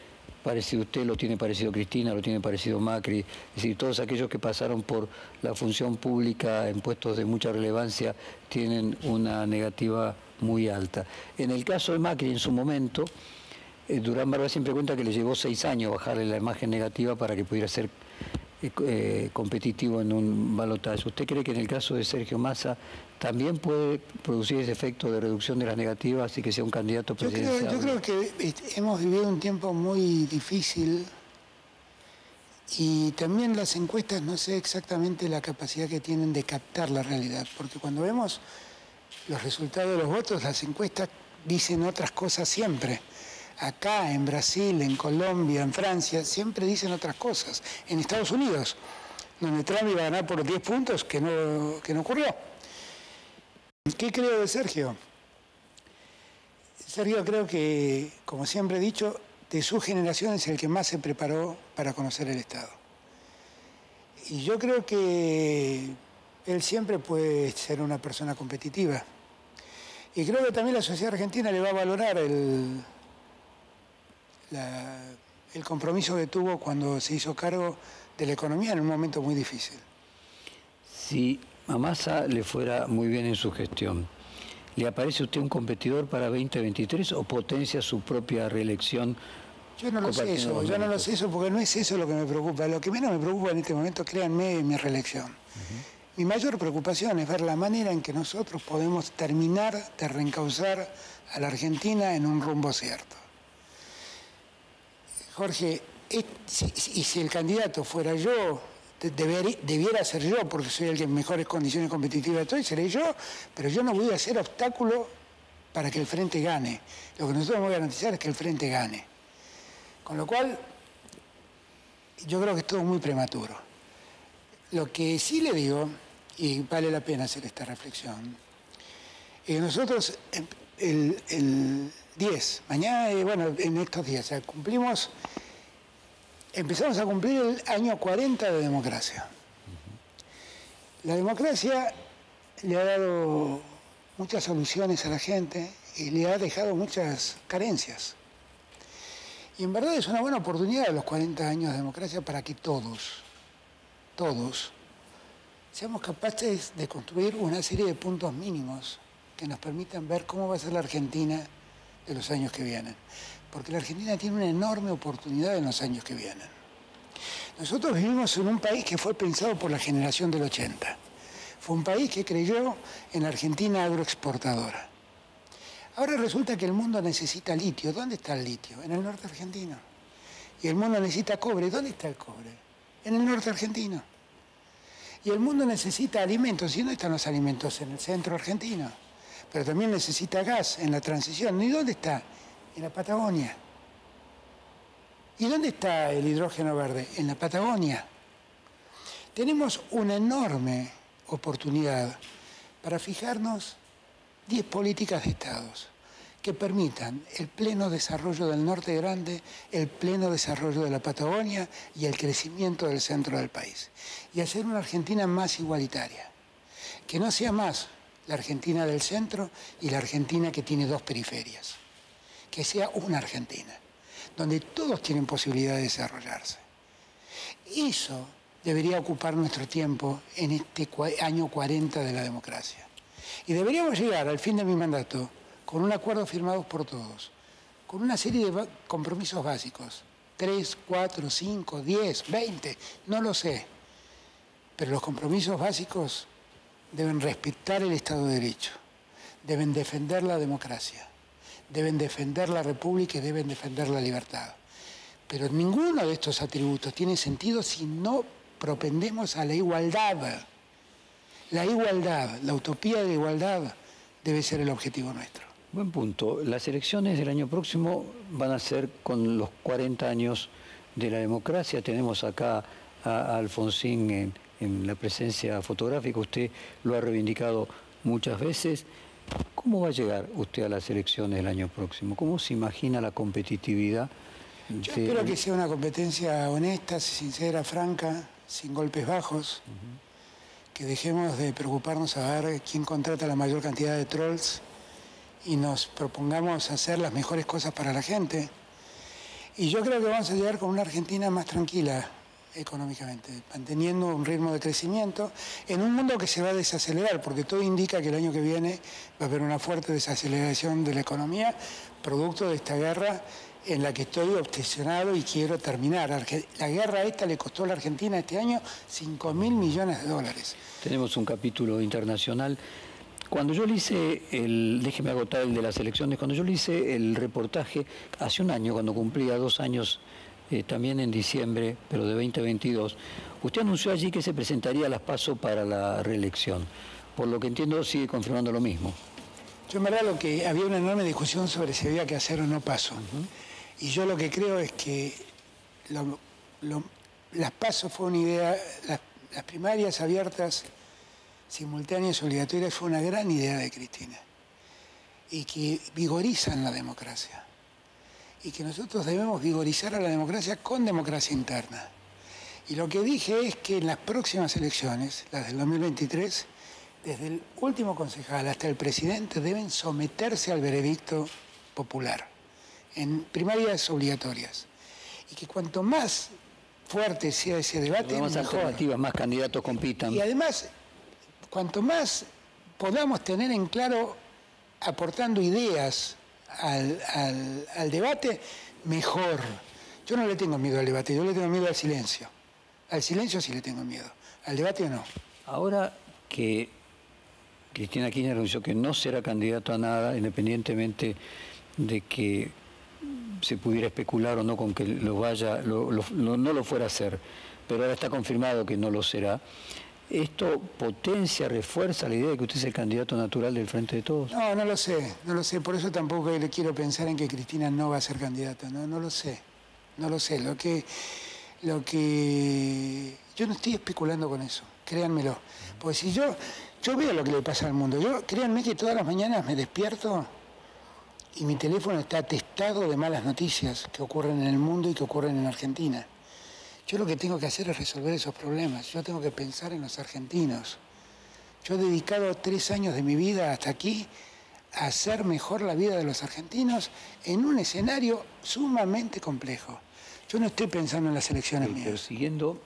parecido usted, lo tiene parecido Cristina, lo tiene parecido Macri, es decir, todos aquellos que pasaron por la función pública en puestos de mucha relevancia tienen una negativa muy alta. En el caso de Macri, en su momento, Durán Barba siempre cuenta que le llevó 6 años bajarle la imagen negativa para que pudiera ser competitivo en un balotaje. ¿Usted cree que en el caso de Sergio Massa también puede producir ese efecto de reducción de las negativas y que sea un candidato presidencial? Yo creo que hemos vivido un tiempo muy difícil y también las encuestas no sé exactamente la capacidad que tienen de captar la realidad, porque cuando vemos los resultados de los votos, las encuestas dicen otras cosas siempre. Acá, en Brasil, en Colombia, en Francia, siempre dicen otras cosas. En Estados Unidos, donde Trump iba a ganar por 10 puntos, que no ocurrió. ¿Qué creo de Sergio? Sergio creo que, como siempre he dicho, de su generación es el que más se preparó para conocer el Estado. Y yo creo que él siempre puede ser una persona competitiva. Y creo que también la sociedad argentina le va a valorar el compromiso que tuvo cuando se hizo cargo de la economía en un momento muy difícil. Si a Massa le fuera muy bien en su gestión, ¿le aparece usted un competidor para 2023 o potencia su propia reelección? Yo no lo sé eso, porque no es eso lo que me preocupa. Lo que menos me preocupa en este momento, créanme, es mi reelección. Mi mayor preocupación es ver la manera en que nosotros podemos terminar de reencauzar a la Argentina en un rumbo cierto. Jorge, y si el candidato fuera yo, debiera ser yo, porque soy el que en mejores condiciones competitivas estoy, seré yo, pero yo no voy a ser obstáculo para que el Frente gane. Lo que nosotros vamos a garantizar es que el Frente gane. Con lo cual, yo creo que es todo muy prematuro. Lo que sí le digo, y vale la pena hacer esta reflexión, nosotros el 10, mañana, bueno, en estos días, empezamos a cumplir el año 40 de democracia. La democracia le ha dado muchas soluciones a la gente y le ha dejado muchas carencias. Y en verdad es una buena oportunidad los 40 años de democracia para que todos, seamos capaces de construir una serie de puntos mínimos que nos permitan ver cómo va a ser la Argentina de los años que vienen. Porque la Argentina tiene una enorme oportunidad en los años que vienen. Nosotros vivimos en un país que fue pensado por la generación del 80. Fue un país que creyó en la Argentina agroexportadora. Ahora resulta que el mundo necesita litio. ¿Dónde está el litio? En el norte argentino. Y el mundo necesita cobre. ¿Dónde está el cobre? En el norte argentino. Y el mundo necesita alimentos. ¿Y dónde están los alimentos? En el centro argentino. Pero también necesita gas en la transición. ¿Y dónde está? En la Patagonia. ¿Y dónde está el hidrógeno verde? En la Patagonia. Tenemos una enorme oportunidad para fijarnos 10 políticas de estados que permitan el pleno desarrollo del norte grande, el pleno desarrollo de la Patagonia y el crecimiento del centro del país. Y hacer una Argentina más igualitaria. Que no sea más la Argentina del centro y la Argentina que tiene dos periferias. Que sea una Argentina, donde todos tienen posibilidad de desarrollarse. Eso debería ocupar nuestro tiempo en este año 40 de la democracia. Y deberíamos llegar al fin de mi mandato con un acuerdo firmado por todos, con una serie de compromisos básicos, 3, 4, 5, 10, 20, no lo sé. Pero los compromisos básicos deben respetar el Estado de Derecho, deben defender la democracia, deben defender la República y deben defender la libertad. Pero ninguno de estos atributos tiene sentido si no propendemos a la igualdad. La igualdad, la utopía de la igualdad debe ser el objetivo nuestro. Buen punto. Las elecciones del año próximo van a ser con los 40 años de la democracia. Tenemos acá a Alfonsín en la presencia fotográfica. Usted lo ha reivindicado muchas veces. ¿Cómo va a llegar usted a las elecciones del año próximo? ¿Cómo se imagina la competitividad? Yo espero que sea una competencia honesta, sincera, franca, sin golpes bajos. Que dejemos de preocuparnos a ver quién contrata la mayor cantidad de trolls y nos propongamos hacer las mejores cosas para la gente. Y yo creo que vamos a llegar con una Argentina más tranquila económicamente, manteniendo un ritmo de crecimiento en un mundo que se va a desacelerar, porque todo indica que el año que viene va a haber una fuerte desaceleración de la economía, producto de esta guerra en la que estoy obsesionado y quiero terminar. La guerra esta le costó a la Argentina este año 5.000 millones de dólares. Tenemos un capítulo internacional. Cuando yo le hice déjeme agotar el de las elecciones, cuando yo le hice el reportaje hace un año, cuando cumplía 2 años, también en diciembre, pero de 2022, usted anunció allí que se presentaría a las PASO para la reelección. Por lo que entiendo, sigue confirmando lo mismo. Yo en verdad lo que había una enorme discusión sobre si había que hacer o no PASO. Y yo lo que creo es que las PASO fue una idea, las primarias abiertas, simultáneas y obligatorias fue una gran idea de Cristina. Y que vigorizan la democracia. Y que nosotros debemos vigorizar a la democracia con democracia interna. Y lo que dije es que en las próximas elecciones, las del 2023, desde el último concejal hasta el presidente deben someterse al veredicto popular en primarias obligatorias. Y que cuanto más fuerte sea ese debate, más mejor. Alternativas, más candidatos compitan. Y además, cuanto más podamos tener en claro, aportando ideas al debate, mejor. Yo no le tengo miedo al debate, yo le tengo miedo al silencio. Al silencio sí le tengo miedo, al debate no. Ahora que Cristina Kirchner anunció que no será candidato a nada, independientemente de que se pudiera especular o no con que no lo fuera a hacer, pero ahora está confirmado que no lo será. ¿Esto potencia, refuerza la idea de que usted es el candidato natural del Frente de Todos? No, no lo sé, por eso tampoco le quiero pensar en que Cristina no va a ser candidata, no lo sé, lo que yo no estoy especulando con eso, créanmelo, porque si yo veo lo que le pasa al mundo, créanme que todas las mañanas me despierto y mi teléfono está atestado de malas noticias que ocurren en el mundo y que ocurren en Argentina. Yo lo que tengo que hacer es resolver esos problemas. Yo tengo que pensar en los argentinos. Yo he dedicado 3 años de mi vida hasta aquí a hacer mejor la vida de los argentinos en un escenario sumamente complejo. Yo no estoy pensando en las elecciones mías. Pero siguiendo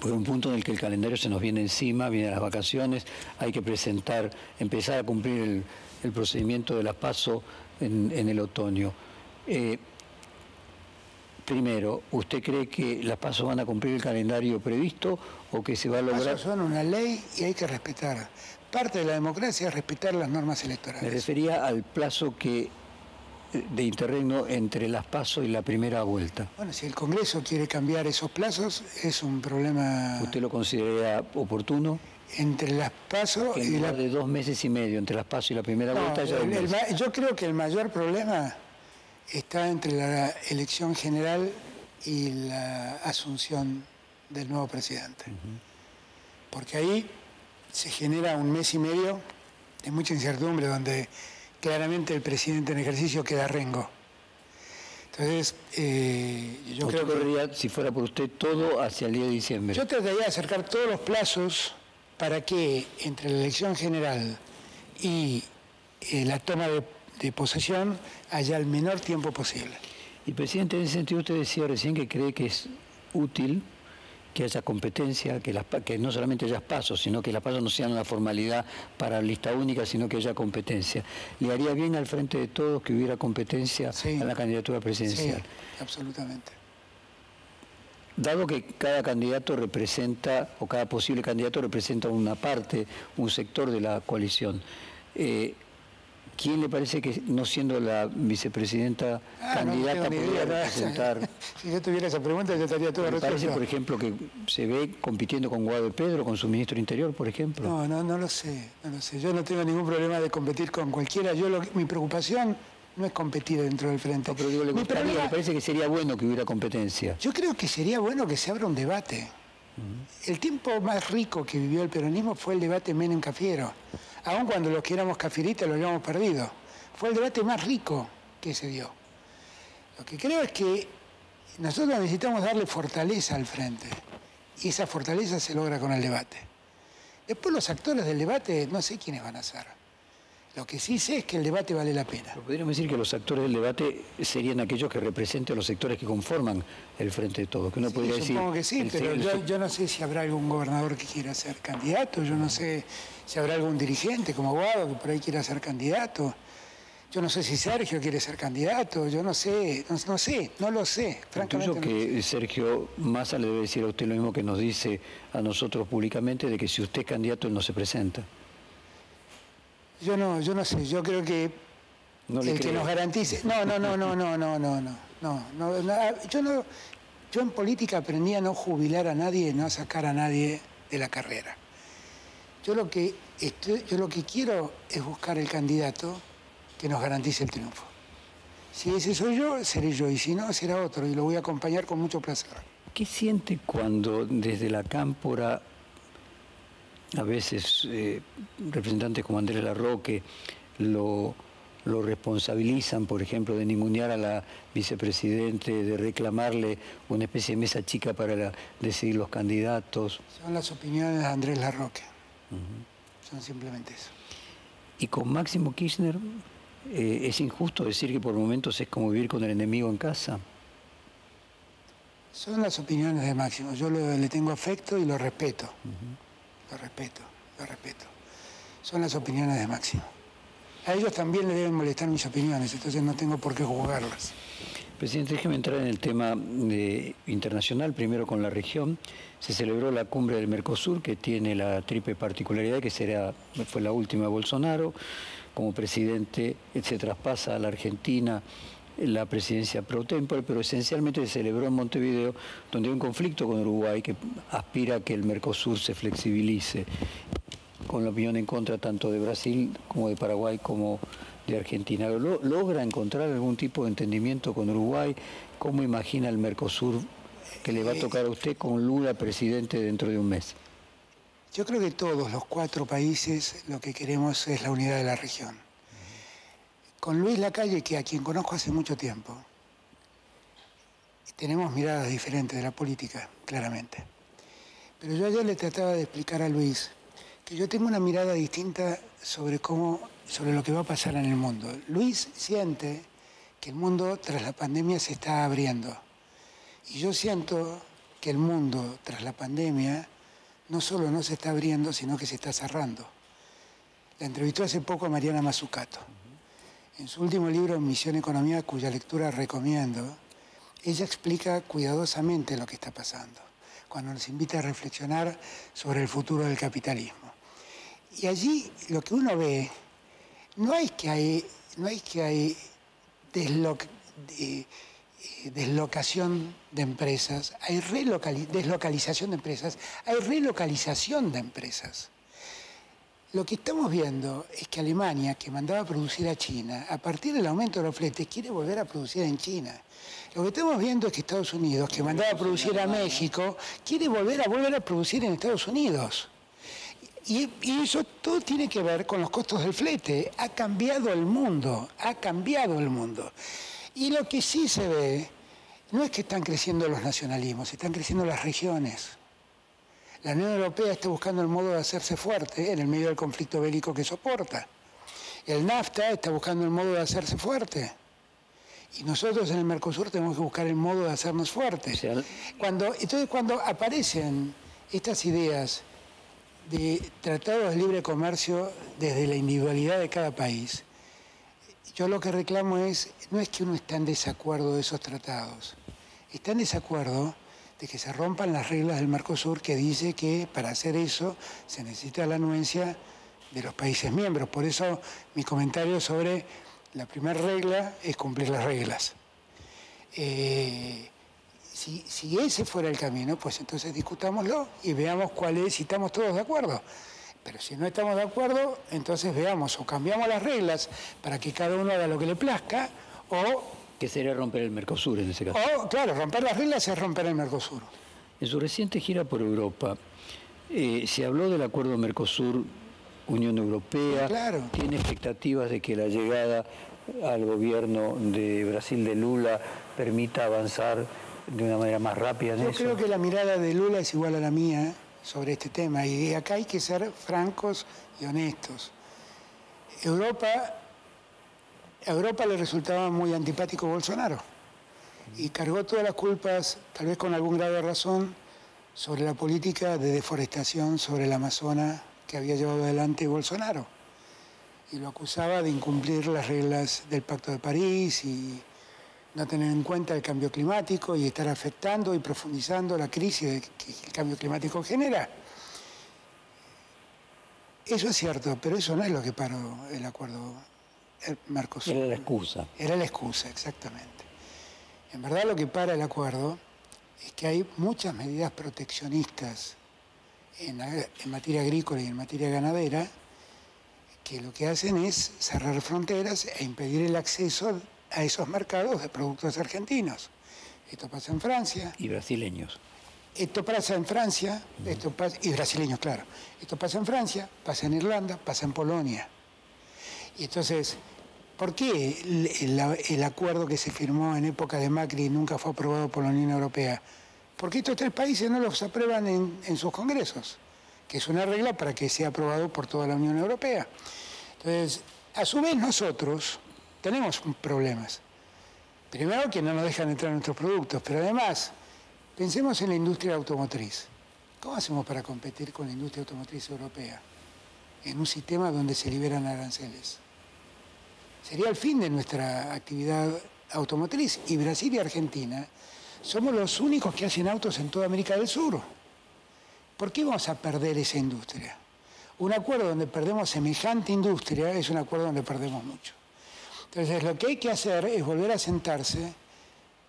por un punto en el que el calendario se nos viene encima, vienen las vacaciones, hay que empezar a cumplir el procedimiento de las PASO en el otoño. Primero, ¿usted cree que las PASO van a cumplir el calendario previsto o que se va a lograr? Las PASO son una ley y hay que respetar. Parte de la democracia es respetar las normas electorales. Me refería al plazo de interregno entre las PASO y la primera vuelta. Bueno, si el Congreso quiere cambiar esos plazos, es un problema. ¿Usted lo considera oportuno? Entre las PASO y la de 2 meses y medio, entre las PASO y la primera vuelta ya yo creo que el mayor problema está entre la elección general y la asunción del nuevo presidente. Porque ahí se genera 1 mes y medio de mucha incertidumbre, donde claramente el presidente en ejercicio queda rengo. Entonces, yo creo que, si fuera por usted, todo hacia el día de diciembre. Yo trataría de acercar todos los plazos para que entre la elección general y la toma de posesión haya el menor tiempo posible. Y presidente, en ese sentido usted decía recién que cree que es útil que haya competencia, que no solamente haya pasos, sino que las pasos no sean una formalidad para lista única, sino que haya competencia. ¿Le haría bien al Frente de Todos que hubiera competencia en la candidatura presidencial? Sí, absolutamente. Dado que cada candidato representa, o cada posible candidato representa una parte, un sector de la coalición, ¿quién le parece que, no siendo la vicepresidenta candidata, podría representar? Si yo tuviera esa pregunta, yo estaría todo resuelto. ¿Parece, por ejemplo, que se ve compitiendo con Guado de Pedro, con su ministro Interior, por ejemplo? No lo sé, no lo sé. Yo no tengo ningún problema de competir con cualquiera. Mi preocupación no es competir dentro del frente. No, pero digo, ¿le parece que sería bueno que hubiera competencia? Yo creo que sería bueno que se abra un debate. El tiempo más rico que vivió el peronismo fue el debate Menem-Cafiero. Aun cuando los que éramos cafiristas lo habíamos perdido. Fue el debate más rico que se dio. Lo que creo es que nosotros necesitamos darle fortaleza al frente. Y esa fortaleza se logra con el debate. Después los actores del debate no sé quiénes van a ser. Lo que sí sé es que el debate vale la pena. ¿Podríamos decir que los actores del debate serían aquellos que representen a los sectores que conforman el Frente de Todos? Que uno podría decir, supongo que sí, pero yo no sé si habrá algún gobernador que quiera ser candidato, yo no sé si habrá algún dirigente como Guado que por ahí quiera ser candidato. Yo no sé si Sergio quiere ser candidato, yo no sé, no lo sé, francamente. Intuyo que Sergio Massa le debe decir a usted lo mismo que nos dice a nosotros públicamente, de que si usted es candidato, él no se presenta. Yo no sé, yo creo que que nos garantice... Yo en política aprendí a no jubilar a nadie, no a sacar a nadie de la carrera. Yo lo que quiero es buscar el candidato que nos garantice el triunfo. Si ese soy yo, seré yo, y si no, será otro, y lo voy a acompañar con mucho placer. ¿Qué siente cuando desde la cámpora, a veces representantes como Andrés Larroque lo responsabilizan, por ejemplo, de ningunear a la vicepresidente, de reclamarle una especie de mesa chica para decidir los candidatos? Son las opiniones de Andrés Larroque. Son simplemente eso. ¿Y con Máximo Kirchner es injusto decir que por momentos es como vivir con el enemigo en casa? Son las opiniones de Máximo. Yo le tengo afecto y lo respeto. Lo respeto. Son las opiniones de Máximo. A ellos también le deben molestar mis opiniones, entonces no tengo por qué juzgarlas. Presidente, déjeme entrar en el tema internacional, primero con la región. Se celebró la cumbre del Mercosur, que tiene la triple particularidad que fue la última de Bolsonaro. Como presidente se traspasa a la Argentina la presidencia pro tempore, pero esencialmente se celebró en Montevideo, donde hay un conflicto con Uruguay que aspira a que el Mercosur se flexibilice, con la opinión en contra tanto de Brasil como de Paraguay como de Argentina. ¿Logra encontrar algún tipo de entendimiento con Uruguay? ¿Cómo imagina el Mercosur que le va a tocar a usted con Lula presidente dentro de un mes? Yo creo que todos los 4 países lo que queremos es la unidad de la región. Con Luis Lacalle, que a quien conozco hace mucho tiempo, tenemos miradas diferentes de la política, claramente. Pero yo ayer le trataba de explicar a Luis que yo tengo una mirada distinta sobre lo que va a pasar en el mundo. Luis siente que el mundo tras la pandemia se está abriendo. Y yo siento que el mundo tras la pandemia no solo no se está abriendo, sino que se está cerrando. La entrevistó hace poco a Mariana Mazzucato. En su último libro, Misión Economía, cuya lectura recomiendo, ella explica cuidadosamente lo que está pasando, cuando nos invita a reflexionar sobre el futuro del capitalismo. Y allí lo que uno ve, no es que hay deslocación de empresas, hay deslocalización de empresas, hay relocalización de empresas. Lo que estamos viendo es que Alemania, que mandaba a producir a China, a partir del aumento de los fletes, quiere volver a producir en China. Lo que estamos viendo es que Estados Unidos, que mandaba a producir a México, quiere volver a producir en Estados Unidos. Y eso todo tiene que ver con los costos del flete. Ha cambiado el mundo, Y lo que sí se ve, no es que están creciendo los nacionalismos, están creciendo las regiones. La Unión Europea está buscando el modo de hacerse fuerte en el medio del conflicto bélico que soporta. El NAFTA está buscando el modo de hacerse fuerte. Y nosotros en el Mercosur tenemos que buscar el modo de hacernos fuertes. Entonces, cuando aparecen estas ideas de tratados de libre comercio desde la individualidad de cada país, yo lo que reclamo no es que uno está en desacuerdo de esos tratados, está en desacuerdo de que se rompan las reglas del Mercosur, que dice que para hacer eso se necesita la anuencia de los países miembros. Por eso mi comentario sobre la primera regla es cumplir las reglas. Si ese fuera el camino, pues entonces discutámoslo y veamos cuál es, si estamos todos de acuerdo. Pero si no estamos de acuerdo, entonces veamos o cambiamos las reglas para que cada uno haga lo que le plazca, o... ¿Qué sería romper el Mercosur en ese caso? O, claro, romper las reglas es romper el Mercosur. En su reciente gira por Europa, se habló del acuerdo Mercosur-Unión Europea. Claro. ¿Tiene expectativas de que la llegada al gobierno de Brasil de Lula permita avanzar de una manera más rápida en eso? Yo creo que la mirada de Lula es igual a la mía sobre este tema, y acá hay que ser francos y honestos. A Europa le resultaba muy antipático Bolsonaro y cargó todas las culpas, tal vez con algún grado de razón, sobre la política de deforestación sobre el Amazonas que había llevado adelante Bolsonaro, y lo acusaba de incumplir las reglas del Pacto de París y no tener en cuenta el cambio climático y estar afectando y profundizando la crisis que el cambio climático genera. Eso es cierto, pero eso no es lo que paró el acuerdo Mercosur. Era la excusa. Era la excusa, exactamente. En verdad lo que para el acuerdo es que hay muchas medidas proteccionistas en materia agrícola y en materia ganadera que lo que hacen es cerrar fronteras e impedir el acceso a esos mercados de productos argentinos. Esto pasa en Francia. Y brasileños. Esto pasa en Francia, y brasileños, claro. Esto pasa en Francia, pasa en Irlanda, pasa en Polonia. Y entonces, ¿por qué el acuerdo que se firmó en época de Macri nunca fue aprobado por la Unión Europea? Porque estos tres países no los aprueban en sus congresos, que es una regla para que sea aprobado por toda la Unión Europea. Entonces, a su vez nosotros tenemos problemas. Primero, que no nos dejan entrar nuestros productos, pero además, pensemos en la industria automotriz. ¿Cómo hacemos para competir con la industria automotriz europea en un sistema donde se liberan aranceles? Sería el fin de nuestra actividad automotriz. Y Brasil y Argentina somos los únicos que hacen autos en toda América del Sur. ¿Por qué vamos a perder esa industria? Un acuerdo donde perdemos semejante industria es un acuerdo donde perdemos mucho. Entonces, lo que hay que hacer es volver a sentarse,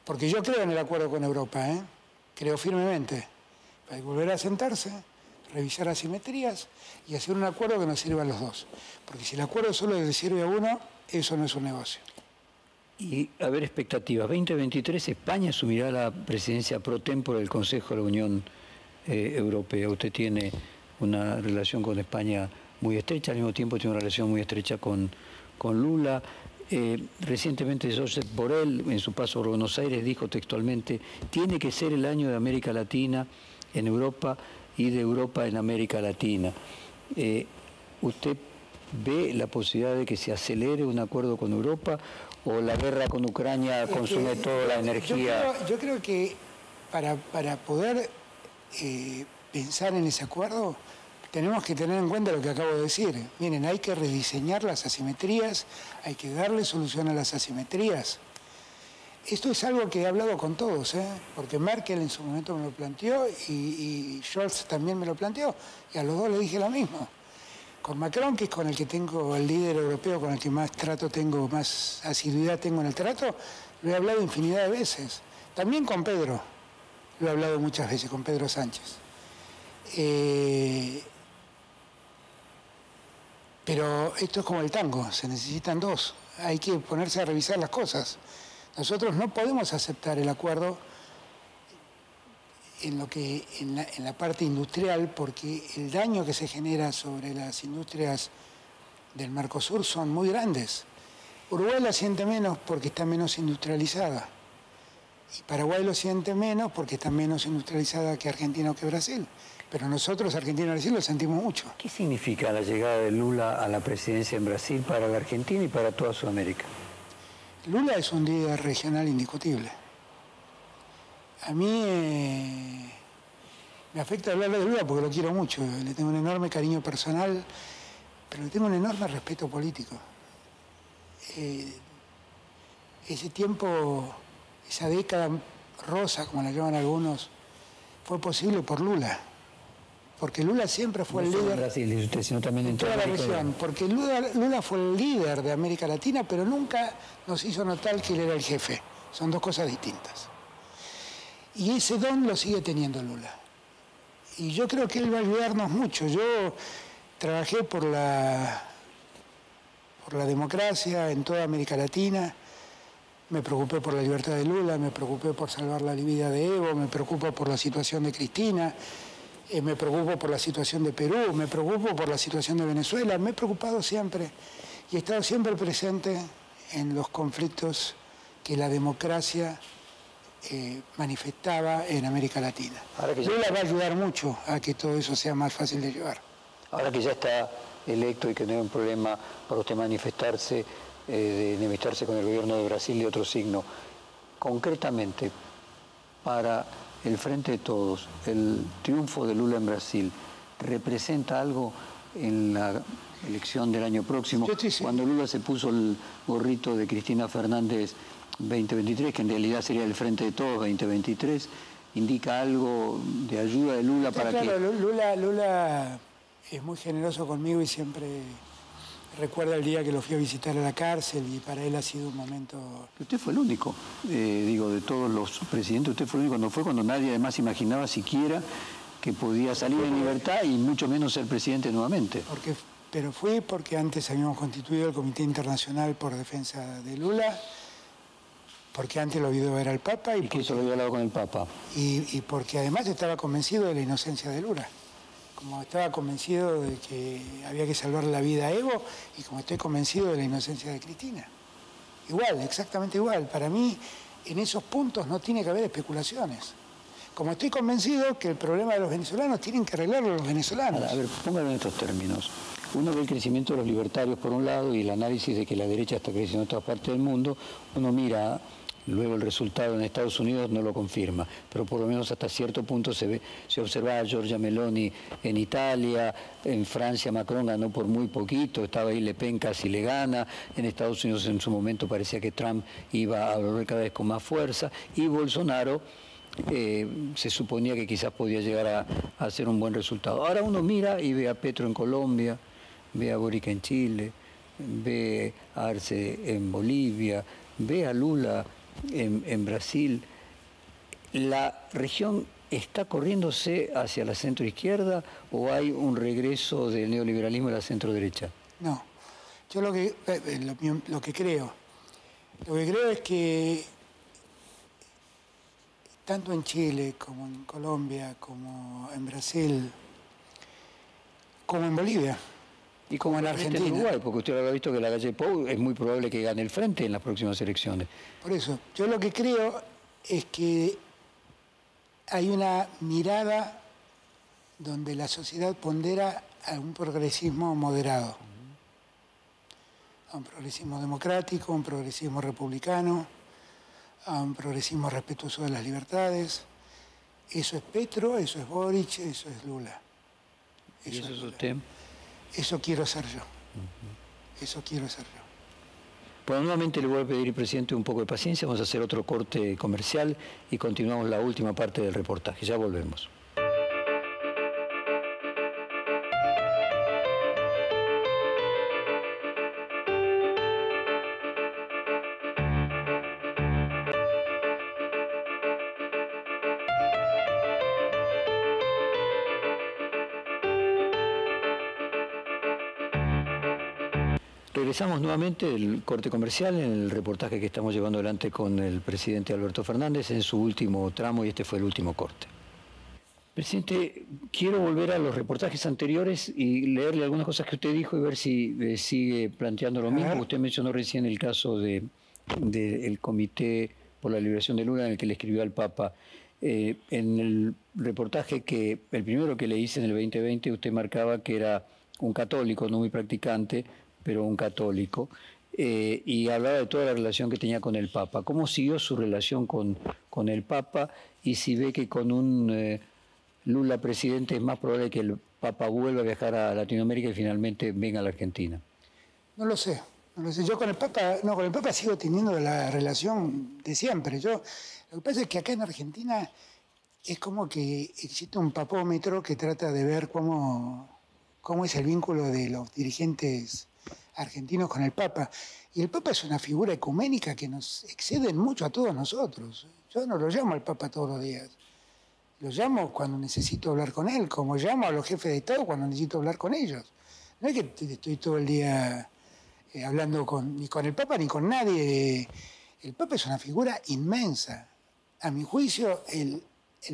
porque yo creo en el acuerdo con Europa, creo firmemente. Hay que volver a sentarse, revisar asimetrías y hacer un acuerdo que nos sirva a los dos. Porque si el acuerdo solo le sirve a uno, eso no es un negocio. Y a ver, expectativas. 2023, España asumirá la presidencia pro tempore del Consejo de la Unión Europea. Usted tiene una relación con España muy estrecha, al mismo tiempo tiene una relación muy estrecha con Lula. Recientemente Josep Borrell, en su paso por Buenos Aires, dijo textualmente: tiene que ser el año de América Latina en Europa y de Europa en América Latina. ¿Usted ve la posibilidad de que se acelere un acuerdo con Europa, o la guerra con Ucrania consume toda la energía? Yo creo que para poder pensar en ese acuerdo tenemos que tener en cuenta lo que acabo de decir. Miren, hay que rediseñar las asimetrías, hay que darle solución a las asimetrías. Esto es algo que he hablado con todos, porque Merkel en su momento me lo planteó y Scholz también me lo planteó, y a los dos le dije lo mismo. Con Macron, que es con el que tengo, el líder europeo con el que más trato tengo, más asiduidad tengo en el trato, lo he hablado infinidad de veces. También con Pedro, lo he hablado muchas veces, con Pedro Sánchez. Pero esto es como el tango, se necesitan dos, hay que ponerse a revisar las cosas. Nosotros no podemos aceptar el acuerdo en la parte industrial, porque el daño que se genera sobre las industrias del Mercosur son muy grandes. Uruguay la siente menos porque está menos industrializada, y Paraguay lo siente menos porque está menos industrializada que Argentina o que Brasil. Pero nosotros, Argentina y Brasil, lo sentimos mucho. ¿Qué significa la llegada de Lula a la presidencia en Brasil para la Argentina y para toda Sudamérica? Lula es un líder regional indiscutible. A mí me afecta hablar de Lula porque lo quiero mucho. Le tengo un enorme cariño personal, pero le tengo un enorme respeto político. Ese tiempo, esa década rosa, como la llaman algunos, fue posible por Lula. Porque Lula siempre fue el líder. En Brasil, usted, sino también en toda la región. Porque Lula fue el líder de América Latina, pero nunca nos hizo notar que él era el jefe. Son dos cosas distintas. Y ese don lo sigue teniendo Lula. Y yo creo que él va a ayudarnos mucho. Yo trabajé por la democracia en toda América Latina. Me preocupé por la libertad de Lula, me preocupé por salvar la vida de Evo, me preocupo por la situación de Cristina, me preocupo por la situación de Perú, me preocupo por la situación de Venezuela. Me he preocupado siempre y he estado siempre presente en los conflictos que la democracia manifestaba en América Latina. Lula va a ayudar mucho a que todo eso sea más fácil de llevar. Ahora que ya está electo y que no hay un problema para usted manifestarse, de enemistarse con el gobierno de Brasil de otro signo, concretamente, para el Frente de Todos, el triunfo de Lula en Brasil, ¿representa algo en la elección del año próximo? Cuando Lula se puso el gorrito de Cristina Fernández 2023, que en realidad sería el Frente de Todos 2023, ¿indica algo de ayuda de Lula para que...? Claro, Lula es muy generoso conmigo y siempre recuerda el día que lo fui a visitar a la cárcel y para él ha sido un momento... Usted fue el único, de todos los presidentes, usted fue el único cuando nadie además imaginaba siquiera que podía salir en libertad y mucho menos ser presidente nuevamente. Pero fui porque antes habíamos constituido el Comité Internacional por Defensa de Lula, porque antes lo había ido a ver al Papa. Y que eso lo había hablado con el Papa. Y porque además estaba convencido de la inocencia de Lula. Como estaba convencido de que había que salvar la vida a Evo y como estoy convencido de la inocencia de Cristina. Igual, exactamente igual. Para mí, en esos puntos no tiene que haber especulaciones. Como estoy convencido que el problema de los venezolanos tienen que arreglarlo los venezolanos. A ver, póngalo en estos términos. Uno ve el crecimiento de los libertarios por un lado y el análisis de que la derecha está creciendo en todas partes del mundo. Uno mira... Luego el resultado en Estados Unidos no lo confirma, pero por lo menos hasta cierto punto se observaba a Giorgia Meloni en Italia, en Francia Macron ganó por muy poquito, estaba ahí Le Pen casi le gana, en Estados Unidos en su momento parecía que Trump iba a volver cada vez con más fuerza y Bolsonaro se suponía que quizás podía llegar a hacer un buen resultado. Ahora uno mira y ve a Petro en Colombia, ve a Boric en Chile, ve a Arce en Bolivia, ve a Lula en Brasil. ¿La región está corriéndose hacia la centroizquierda o hay un regreso del neoliberalismo a la centroderecha? No, yo lo que creo es que tanto en Chile como en Colombia, como en Brasil, como en Bolivia, y como en Argentina. En Uruguay, porque usted habrá visto que la calle Pou es muy probable que gane el Frente en las próximas elecciones. Por eso, yo lo que creo es que hay una mirada donde la sociedad pondera a un progresismo moderado, a un progresismo democrático, a un progresismo republicano, a un progresismo respetuoso de las libertades. Eso es Petro, eso es Boric, eso es Lula. ¿Y eso es usted? Eso quiero ser yo. Eso quiero ser yo. Bueno, nuevamente le voy a pedir, presidente, un poco de paciencia. Vamos a hacer otro corte comercial y continuamos la última parte del reportaje. Ya volvemos. Regresamos nuevamente del corte comercial en el reportaje que estamos llevando adelante con el presidente Alberto Fernández en su último tramo y este fue el último corte. Presidente, quiero volver a los reportajes anteriores y leerle algunas cosas que usted dijo y ver si sigue planteando lo mismo. Usted mencionó recién el caso del Comité por la Liberación de Lula en el que le escribió al Papa En el reportaje el primero que le hice en el 2020, usted marcaba que era un católico, no muy practicante, pero un católico, y hablaba de toda la relación que tenía con el Papa. ¿Cómo siguió su relación con el Papa? Y si ve que con un Lula presidente es más probable que el Papa vuelva a viajar a Latinoamérica y finalmente venga a la Argentina. No lo sé, no lo sé. Yo con el Papa sigo teniendo la relación de siempre. Lo que pasa es que acá en Argentina es como que existe un papómetro que trata de ver cómo es el vínculo de los dirigentes argentinos con el Papa. Y el Papa es una figura ecuménica que nos excede mucho a todos nosotros. Yo no lo llamo al Papa todos los días. Lo llamo cuando necesito hablar con él, como llamo a los jefes de Estado cuando necesito hablar con ellos. No es que estoy todo el día hablando ni con el Papa ni con nadie. El Papa es una figura inmensa. A mi juicio, el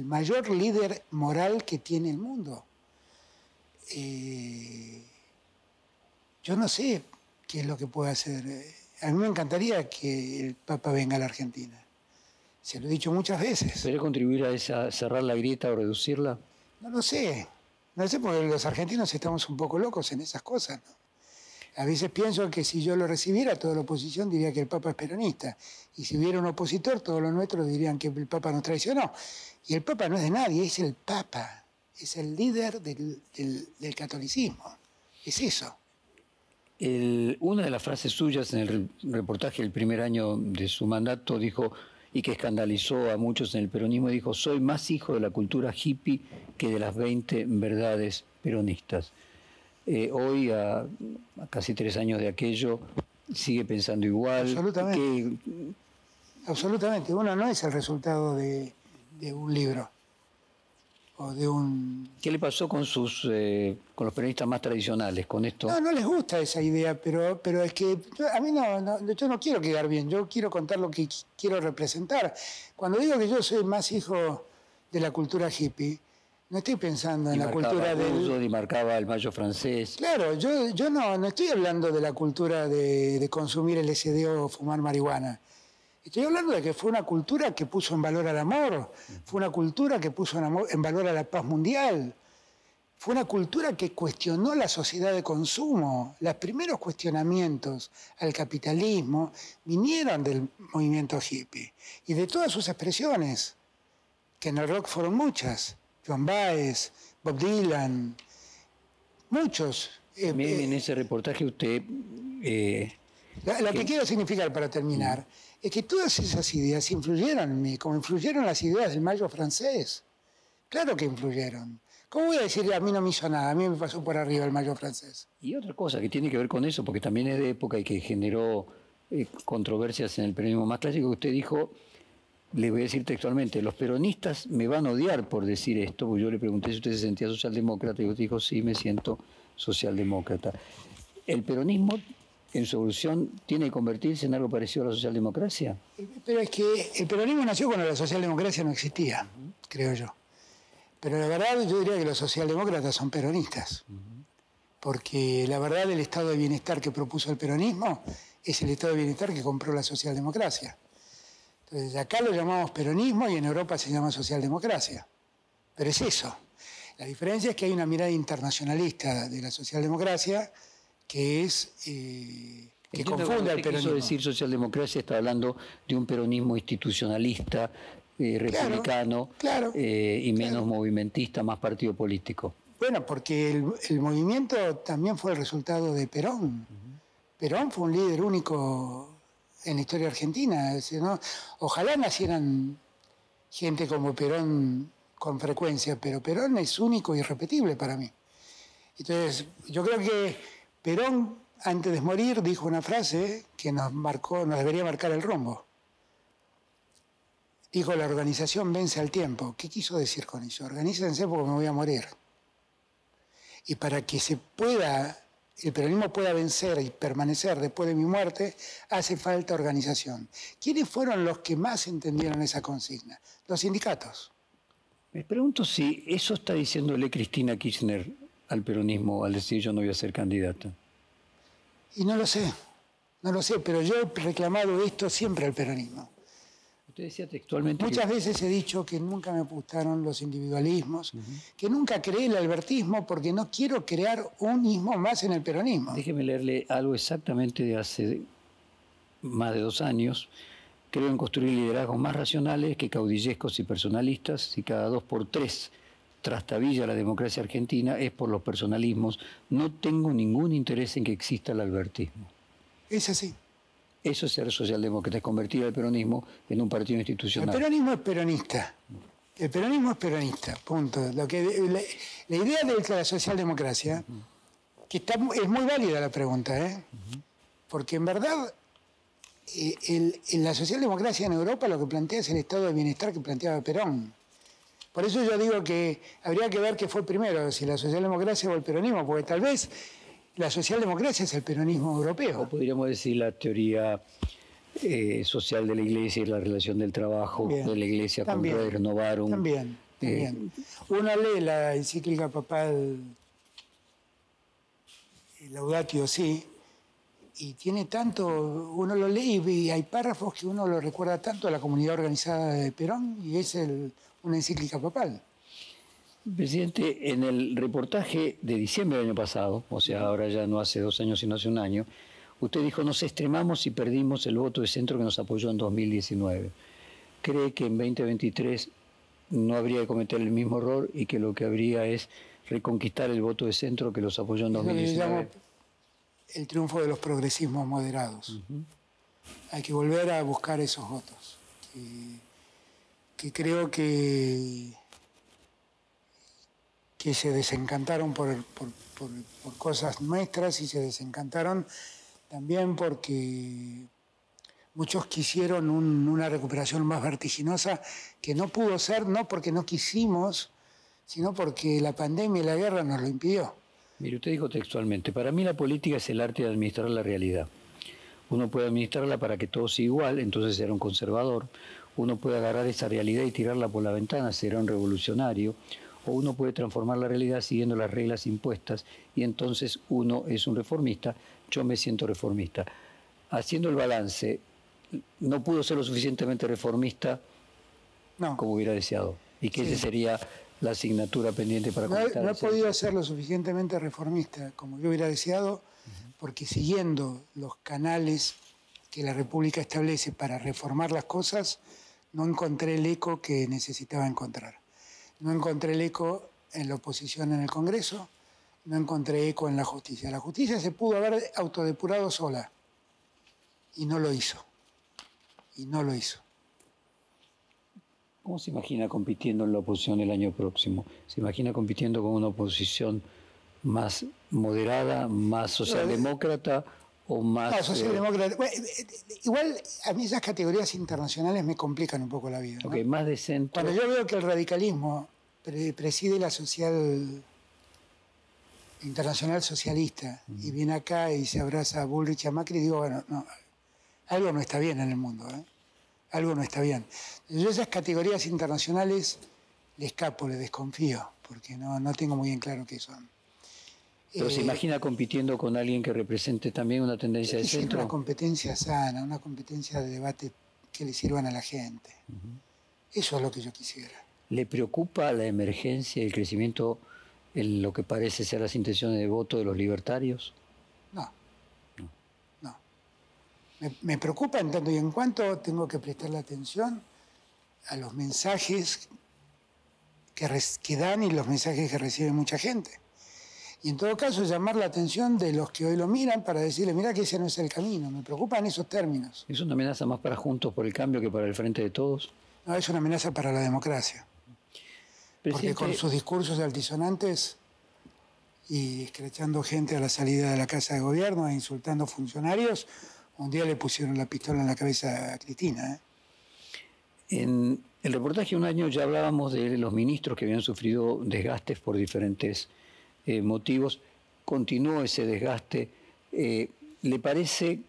mayor líder moral que tiene el mundo. Yo no sé qué es lo que puede hacer. A mí me encantaría que el Papa venga a la Argentina. Se lo he dicho muchas veces. ¿Puede contribuir a cerrar la grieta o reducirla? No lo sé. No lo sé porque los argentinos estamos un poco locos en esas cosas, ¿no? A veces pienso que si yo lo recibiera, toda la oposición diría que el Papa es peronista. Y si hubiera un opositor, todos los nuestros dirían que el Papa nos traicionó. Y el Papa no es de nadie, es el Papa. Es el líder del catolicismo. Es eso. Una de las frases suyas en el reportaje del primer año de su mandato dijo, y que escandalizó a muchos en el peronismo, dijo: soy más hijo de la cultura hippie que de las 20 verdades peronistas. Hoy, a casi 3 años de aquello, sigue pensando igual. Absolutamente. Absolutamente. Uno no es el resultado de un libro o de un... ¿Qué le pasó con con los peronistas más tradicionales, con esto? No les gusta esa idea, pero es que a mí yo no quiero quedar bien, yo quiero contar lo que quiero representar. Cuando digo que yo soy más hijo de la cultura hippie, no estoy pensando en la cultura del... Y marcaba el mayo francés. Claro, yo no estoy hablando de la cultura de consumir LSD o fumar marihuana. Estoy hablando de que fue una cultura que puso en valor al amor, fue una cultura que puso en valor a la paz mundial, fue una cultura que cuestionó la sociedad de consumo. Los primeros cuestionamientos al capitalismo vinieron del movimiento hippie y de todas sus expresiones, que en el rock fueron muchas. Joan Baez, Bob Dylan, muchos. En ese reportaje usted... Lo que quiero significar para terminar es que todas esas ideas influyeron en mí, como influyeron las ideas del mayo francés. Claro que influyeron. ¿Cómo voy a decir a mí no me hizo nada? A mí me pasó por arriba el mayo francés. Y otra cosa que tiene que ver con eso, porque también es de época y que generó controversias en el peronismo más clásico, que usted dijo, le voy a decir textualmente, los peronistas me van a odiar por decir esto, porque yo le pregunté si usted se sentía socialdemócrata y usted dijo, sí, me siento socialdemócrata. El peronismo, en su evolución, tiene que convertirse en algo parecido a la socialdemocracia. Pero es que el peronismo nació cuando la socialdemocracia no existía, creo yo. Pero la verdad yo diría que los socialdemócratas son peronistas. Porque la verdad el estado de bienestar que propuso el peronismo es el estado de bienestar que compró la socialdemocracia. Entonces acá lo llamamos peronismo y en Europa se llama socialdemocracia. Pero es eso. La diferencia es que hay una mirada internacionalista de la socialdemocracia que es que confunde al peronismo. Quiso decir socialdemocracia, está hablando de un peronismo institucionalista, republicano, y menos movimentista, más partido político. Bueno, porque el movimiento también fue el resultado de Perón. Perón fue un líder único en la historia argentina. ¿No? Ojalá nacieran gente como Perón con frecuencia, pero Perón es único y irrepetible para mí. Entonces, yo creo que Perón, antes de morir, dijo una frase que nos debería marcar el rumbo. Dijo, la organización vence al tiempo. ¿Qué quiso decir con eso? Organícense porque me voy a morir. Y para que el peronismo pueda vencer y permanecer después de mi muerte, hace falta organización. ¿Quiénes fueron los que más entendieron esa consigna? Los sindicatos. Me pregunto si eso está diciéndole Cristina Kirchner al peronismo al decir yo no voy a ser candidata. Y no lo sé, pero yo he reclamado esto siempre al peronismo. Usted decía textualmente Muchas veces he dicho que nunca me gustaron los individualismos, que nunca creé el albertismo porque no quiero crear un ismo más en el peronismo. Déjeme leerle algo exactamente de hace más de 2 años. Creo en construir liderazgos más racionales que caudillescos y personalistas. Si cada 2 por 3 trastabilla la democracia argentina es por los personalismos. No tengo ningún interés en que exista el albertismo. Es así. Eso es ser socialdemócrata, es convertir al peronismo en un partido institucional. El peronismo es peronista. El peronismo es peronista, punto. La idea de la socialdemocracia, que es muy válida la pregunta, porque en verdad en la socialdemocracia en Europa lo que plantea es el estado de bienestar que planteaba Perón. Por eso yo digo que habría que ver qué fue primero, si la socialdemocracia o el peronismo, porque tal vez la socialdemocracia es el peronismo europeo. O podríamos decir la teoría social de la Iglesia y la relación del trabajo de la Iglesia con Renovarum. Renovarum. También. Uno lee la encíclica papal Laudatio Si, y tiene tanto, uno lo lee y hay párrafos que uno lo recuerda tanto a la comunidad organizada de Perón, y es una encíclica papal. Presidente, en el reportaje de diciembre del año pasado, o sea, ahora ya no hace 2 años, sino hace 1 año, usted dijo: nos extremamos y perdimos el voto de centro que nos apoyó en 2019. ¿Cree que en 2023 no habría que cometer el mismo error y que lo que habría es reconquistar el voto de centro que los apoyó en 2019? El triunfo de los progresismos moderados. Hay que volver a buscar esos votos, que creo que se desencantaron por cosas nuestras, y se desencantaron también porque muchos quisieron una recuperación más vertiginosa, que no pudo ser, no porque no quisimos, sino porque la pandemia y la guerra nos lo impidió. Mire, usted dijo textualmente: para mí la política es el arte de administrar la realidad. Uno puede administrarla para que todo sea igual, entonces será un conservador. Uno puede agarrar esa realidad y tirarla por la ventana, será un revolucionario. O uno puede transformar la realidad siguiendo las reglas impuestas, y entonces uno es un reformista. Yo me siento reformista. Haciendo el balance, no pudo ser lo suficientemente reformista como hubiera deseado, y que esa sería la asignatura pendiente para completar. No he podido ser lo suficientemente reformista como yo hubiera deseado, porque siguiendo los canales que la República establece para reformar las cosas, no encontré el eco que necesitaba encontrar. No encontré el eco en la oposición en el Congreso, no encontré eco en la justicia. La justicia se pudo haber autodepurado sola, y no lo hizo. ¿Cómo se imagina compitiendo en la oposición el año próximo? ¿Se imagina compitiendo con una oposición más moderada, más socialdemócrata o más...? No, socialdemócrata. Igual a mí esas categorías internacionales me complican un poco la vida, ¿no? Ok, más de centro. Cuando yo veo que el radicalismo preside la internacional socialista y viene acá y se abraza a Bullrich y a Macri, digo, bueno, no, algo no está bien en el mundo, algo no está bien. Yo esas categorías internacionales le escapo, le desconfío, porque no tengo muy bien claro qué son. Pero se imagina compitiendo con alguien que represente también una tendencia de centro. Una competencia sana, una competencia de debate que le sirvan a la gente. Eso es lo que yo quisiera. ¿Le preocupa la emergencia y el crecimiento en lo que parece ser las intenciones de voto de los libertarios? No. Me preocupa en tanto y en cuanto tengo que prestarle atención a los mensajes que dan y los mensajes que recibe mucha gente. Y en todo caso llamar la atención de los que hoy lo miran para decirle: mira que ese no es el camino. Me preocupan esos términos. ¿Es una amenaza más para Juntos por el Cambio que para el Frente de Todos? No, es una amenaza para la democracia. Porque con sus discursos altisonantes y escrachando gente a la salida de la Casa de Gobierno e insultando funcionarios, un día le pusieron la pistola en la cabeza a Cristina. En el reportaje 1 año ya hablábamos de los ministros que habían sufrido desgastes por diferentes motivos. Continuó ese desgaste. ¿Le parece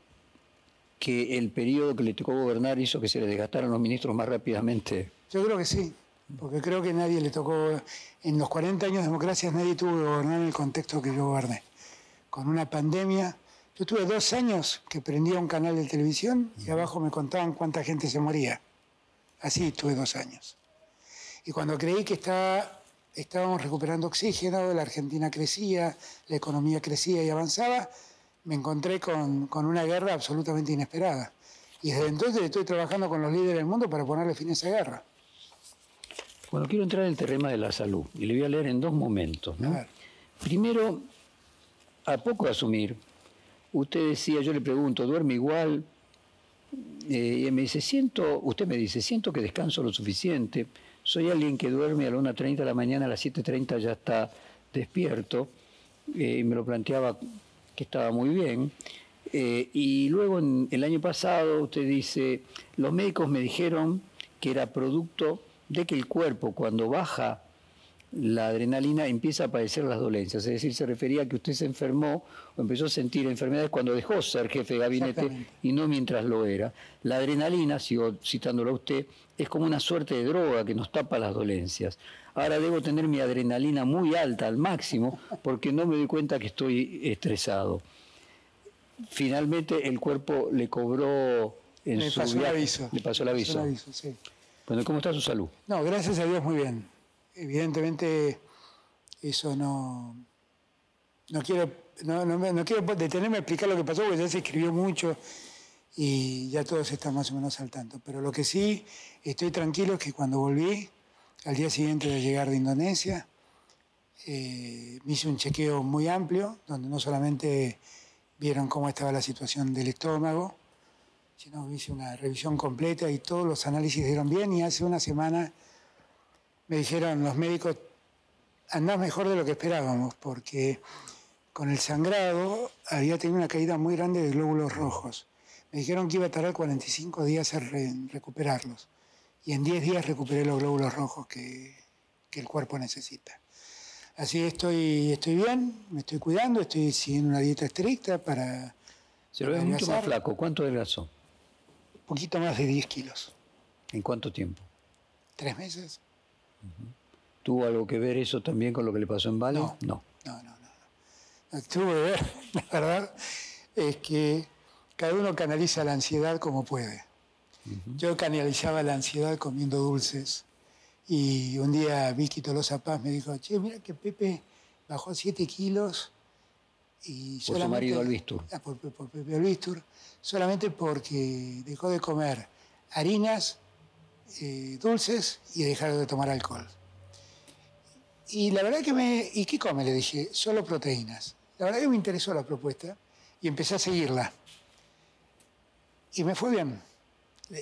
que el periodo que le tocó gobernar hizo que se le desgastaran los ministros más rápidamente? Yo creo que sí, porque creo que nadie le tocó, en los 40 años de democracia nadie tuvo que gobernar en el contexto que yo goberné. Con una pandemia, yo tuve 2 años que prendía un canal de televisión y abajo me contaban cuánta gente se moría. Así tuve 2 años. Y cuando creí que estábamos recuperando oxígeno, la Argentina crecía, la economía crecía y avanzaba, me encontré con una guerra absolutamente inesperada. Y desde entonces estoy trabajando con los líderes del mundo para ponerle fin a esa guerra. Bueno, quiero entrar en el terreno de la salud y le voy a leer en 2 momentos, ¿no? A ver. Primero, a poco de asumir, usted decía, yo le pregunto, ¿duerme igual? Y me dice, usted me dice, siento que descanso lo suficiente, soy alguien que duerme a las 1:30 de la mañana, a las 7:30 ya está despierto, y me lo planteaba que estaba muy bien. Y luego el año pasado usted dice, los médicos me dijeron que era producto de que el cuerpo cuando baja la adrenalina empieza a padecer las dolencias, es decir, se refería a que usted se enfermó o empezó a sentir enfermedades cuando dejó ser jefe de gabinete y no mientras lo era. La adrenalina, sigo citándolo a usted, es como una suerte de droga que nos tapa las dolencias. Ahora debo tener mi adrenalina muy alta, al máximo, porque no me doy cuenta que estoy estresado. Finalmente el cuerpo le cobró en su viaje. Le pasó el aviso. Sí. Bueno, ¿cómo está su salud? No, gracias a Dios muy bien. Evidentemente eso no quiero detenerme a explicar lo que pasó porque ya se escribió mucho y ya todos están más o menos al tanto. Pero lo que sí estoy tranquilo es que cuando volví, al día siguiente de llegar de Indonesia, me hice un chequeo muy amplio, donde no solamente vieron cómo estaba la situación del estómago, sino hice una revisión completa y todos los análisis dieron bien y hace una semana me dijeron los médicos, andás mejor de lo que esperábamos, porque con el sangrado había tenido una caída muy grande de glóbulos rojos. Me dijeron que iba a tardar 45 días en recuperarlos. Y en 10 días recuperé los glóbulos rojos que el cuerpo necesita. Así estoy bien, me estoy cuidando, estoy siguiendo una dieta estricta para... Se lo ve mucho más flaco. ¿Cuánto adelgazó? Un poquito más de 10 kilos. ¿En cuánto tiempo? 3 meses. ¿Tuvo algo que ver eso también con lo que le pasó en Bali? No. Tuvo que ver, la verdad, es que cada uno canaliza la ansiedad como puede. Yo canalizaba la ansiedad comiendo dulces. Y un día Vicky Tolosa Paz me dijo, che, mira que Pepe bajó 7 kilos. Y por su marido Albistur. Por Pepe Albistur, solamente porque dejó de comer harinas, dulces y dejar de tomar alcohol. Y la verdad que ¿y qué come? Le dije, solo proteínas. La verdad que me interesó la propuesta y empecé a seguirla. Y me fue bien.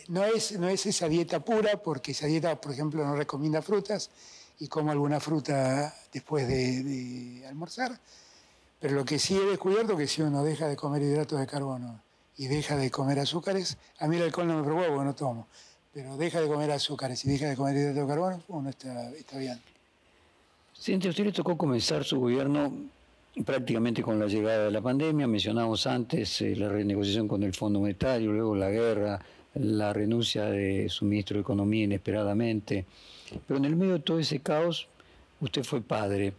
No es esa dieta pura, porque esa dieta, por ejemplo, no recomienda frutas y como alguna fruta después de almorzar. Pero lo que sí he descubierto es que si uno deja de comer hidratos de carbono y deja de comer azúcares, a mí el alcohol no me preocupa porque no tomo, pero deja de comer azúcares y deja de comer hidratos de carbono, uno está bien. Presidente, a usted le tocó comenzar su gobierno prácticamente con la llegada de la pandemia. Mencionamos antes la renegociación con el Fondo Monetario, luego la guerra, la renuncia de su ministro de Economía inesperadamente. Pero en el medio de todo ese caos, usted fue padre,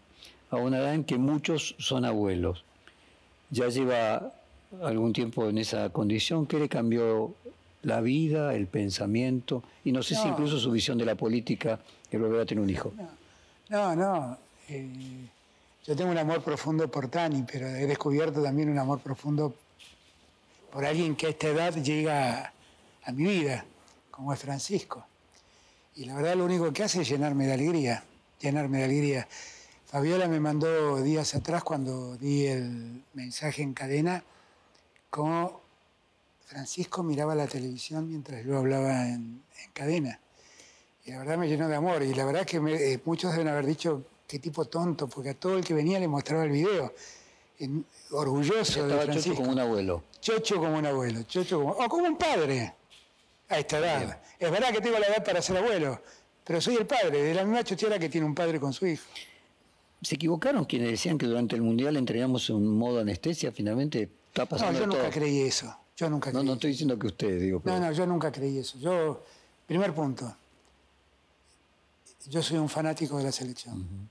a una edad en que muchos son abuelos. Ya lleva algún tiempo en esa condición. ¿Qué le cambió la vida, el pensamiento? Y no sé si incluso su visión de la política, que volverá a tener un hijo. No. Yo tengo un amor profundo por Tani, pero he descubierto también un amor profundo por alguien que a esta edad llega a mi vida, como es Francisco. Y la verdad lo único que hace es llenarme de alegría. Fabiola me mandó días atrás, cuando di el mensaje en cadena, cómo Francisco miraba la televisión mientras yo hablaba en cadena. Y la verdad me llenó de amor. Y la verdad que muchos deben haber dicho, qué tipo tonto, porque a todo el que venía le mostraba el video. Orgulloso de Francisco. Chocho como un abuelo. Chocho como un abuelo. O como un padre a esta edad. Bien. Es verdad que tengo la edad para ser abuelo, pero soy el padre, de la misma chochera que tiene un padre con su hijo. ¿Se equivocaron quienes decían que durante el Mundial entrenamos en modo anestesia? Finalmente está pasando todo. No, yo nunca creí eso. No estoy diciendo que usted, digo. Pero... No, yo nunca creí eso. Primer punto, yo soy un fanático de la selección,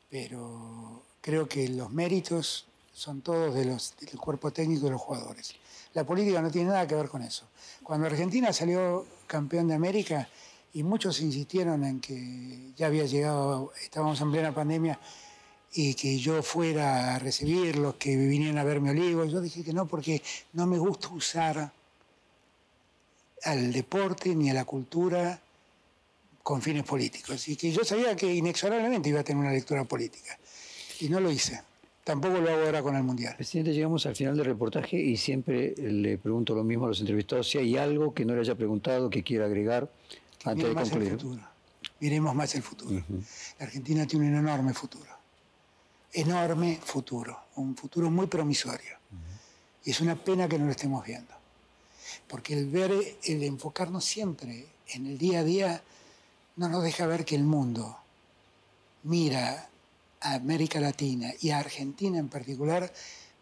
pero creo que los méritos son todos del cuerpo técnico de los jugadores. La política no tiene nada que ver con eso. Cuando Argentina salió campeón de América, y muchos insistieron en que ya había llegado, estábamos en plena pandemia, y que yo fuera a recibirlos, que vinieran a verme Olivos. Yo dije que no, porque no me gusta usar al deporte ni a la cultura con fines políticos. Y que yo sabía que inexorablemente iba a tener una lectura política. Y no lo hice. Tampoco lo hago ahora con el Mundial. Presidente, llegamos al final del reportaje y siempre le pregunto lo mismo a los entrevistados. Si hay algo que no le haya preguntado, que quiera agregar antes de concluir. El futuro. Miremos más el futuro. La Argentina tiene un enorme futuro. Enorme futuro. Un futuro muy promisorio. Y es una pena que no lo estemos viendo. Porque el enfocarnos siempre en el día a día no nos deja ver que el mundo mira a América Latina y a Argentina en particular,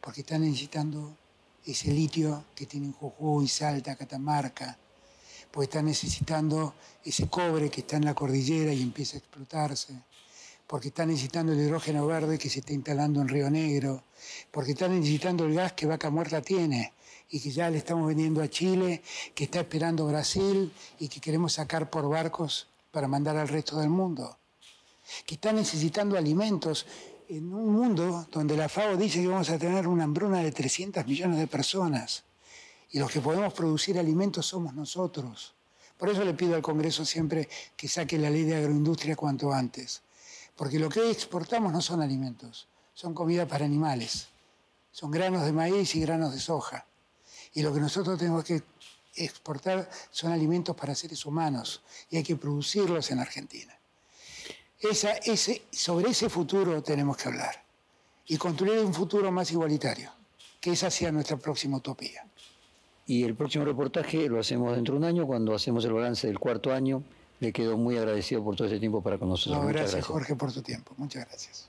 porque están necesitando ese litio que tienen Jujuy, Salta, Catamarca, porque están necesitando ese cobre que está en la cordillera y empieza a explotarse, porque están necesitando el hidrógeno verde que se está instalando en Río Negro, porque están necesitando el gas que Vaca Muerta tiene y que ya le estamos vendiendo a Chile, que está esperando Brasil y que queremos sacar por barcos para mandar al resto del mundo, que están necesitando alimentos en un mundo donde la FAO dice que vamos a tener una hambruna de 300 millones de personas y los que podemos producir alimentos somos nosotros. Por eso le pido al Congreso siempre que saque la ley de agroindustria cuanto antes, porque lo que hoy exportamos no son alimentos, son comida para animales, son granos de maíz y granos de soja, y lo que nosotros tenemos que exportar son alimentos para seres humanos y hay que producirlos en Argentina. Sobre ese futuro tenemos que hablar y construir un futuro más igualitario, que esa sea nuestra próxima utopía. Y el próximo reportaje lo hacemos dentro de un año, cuando hacemos el balance del cuarto año. Le quedo muy agradecido por todo este tiempo para con nosotros. No, gracias, Jorge, por tu tiempo. Muchas gracias.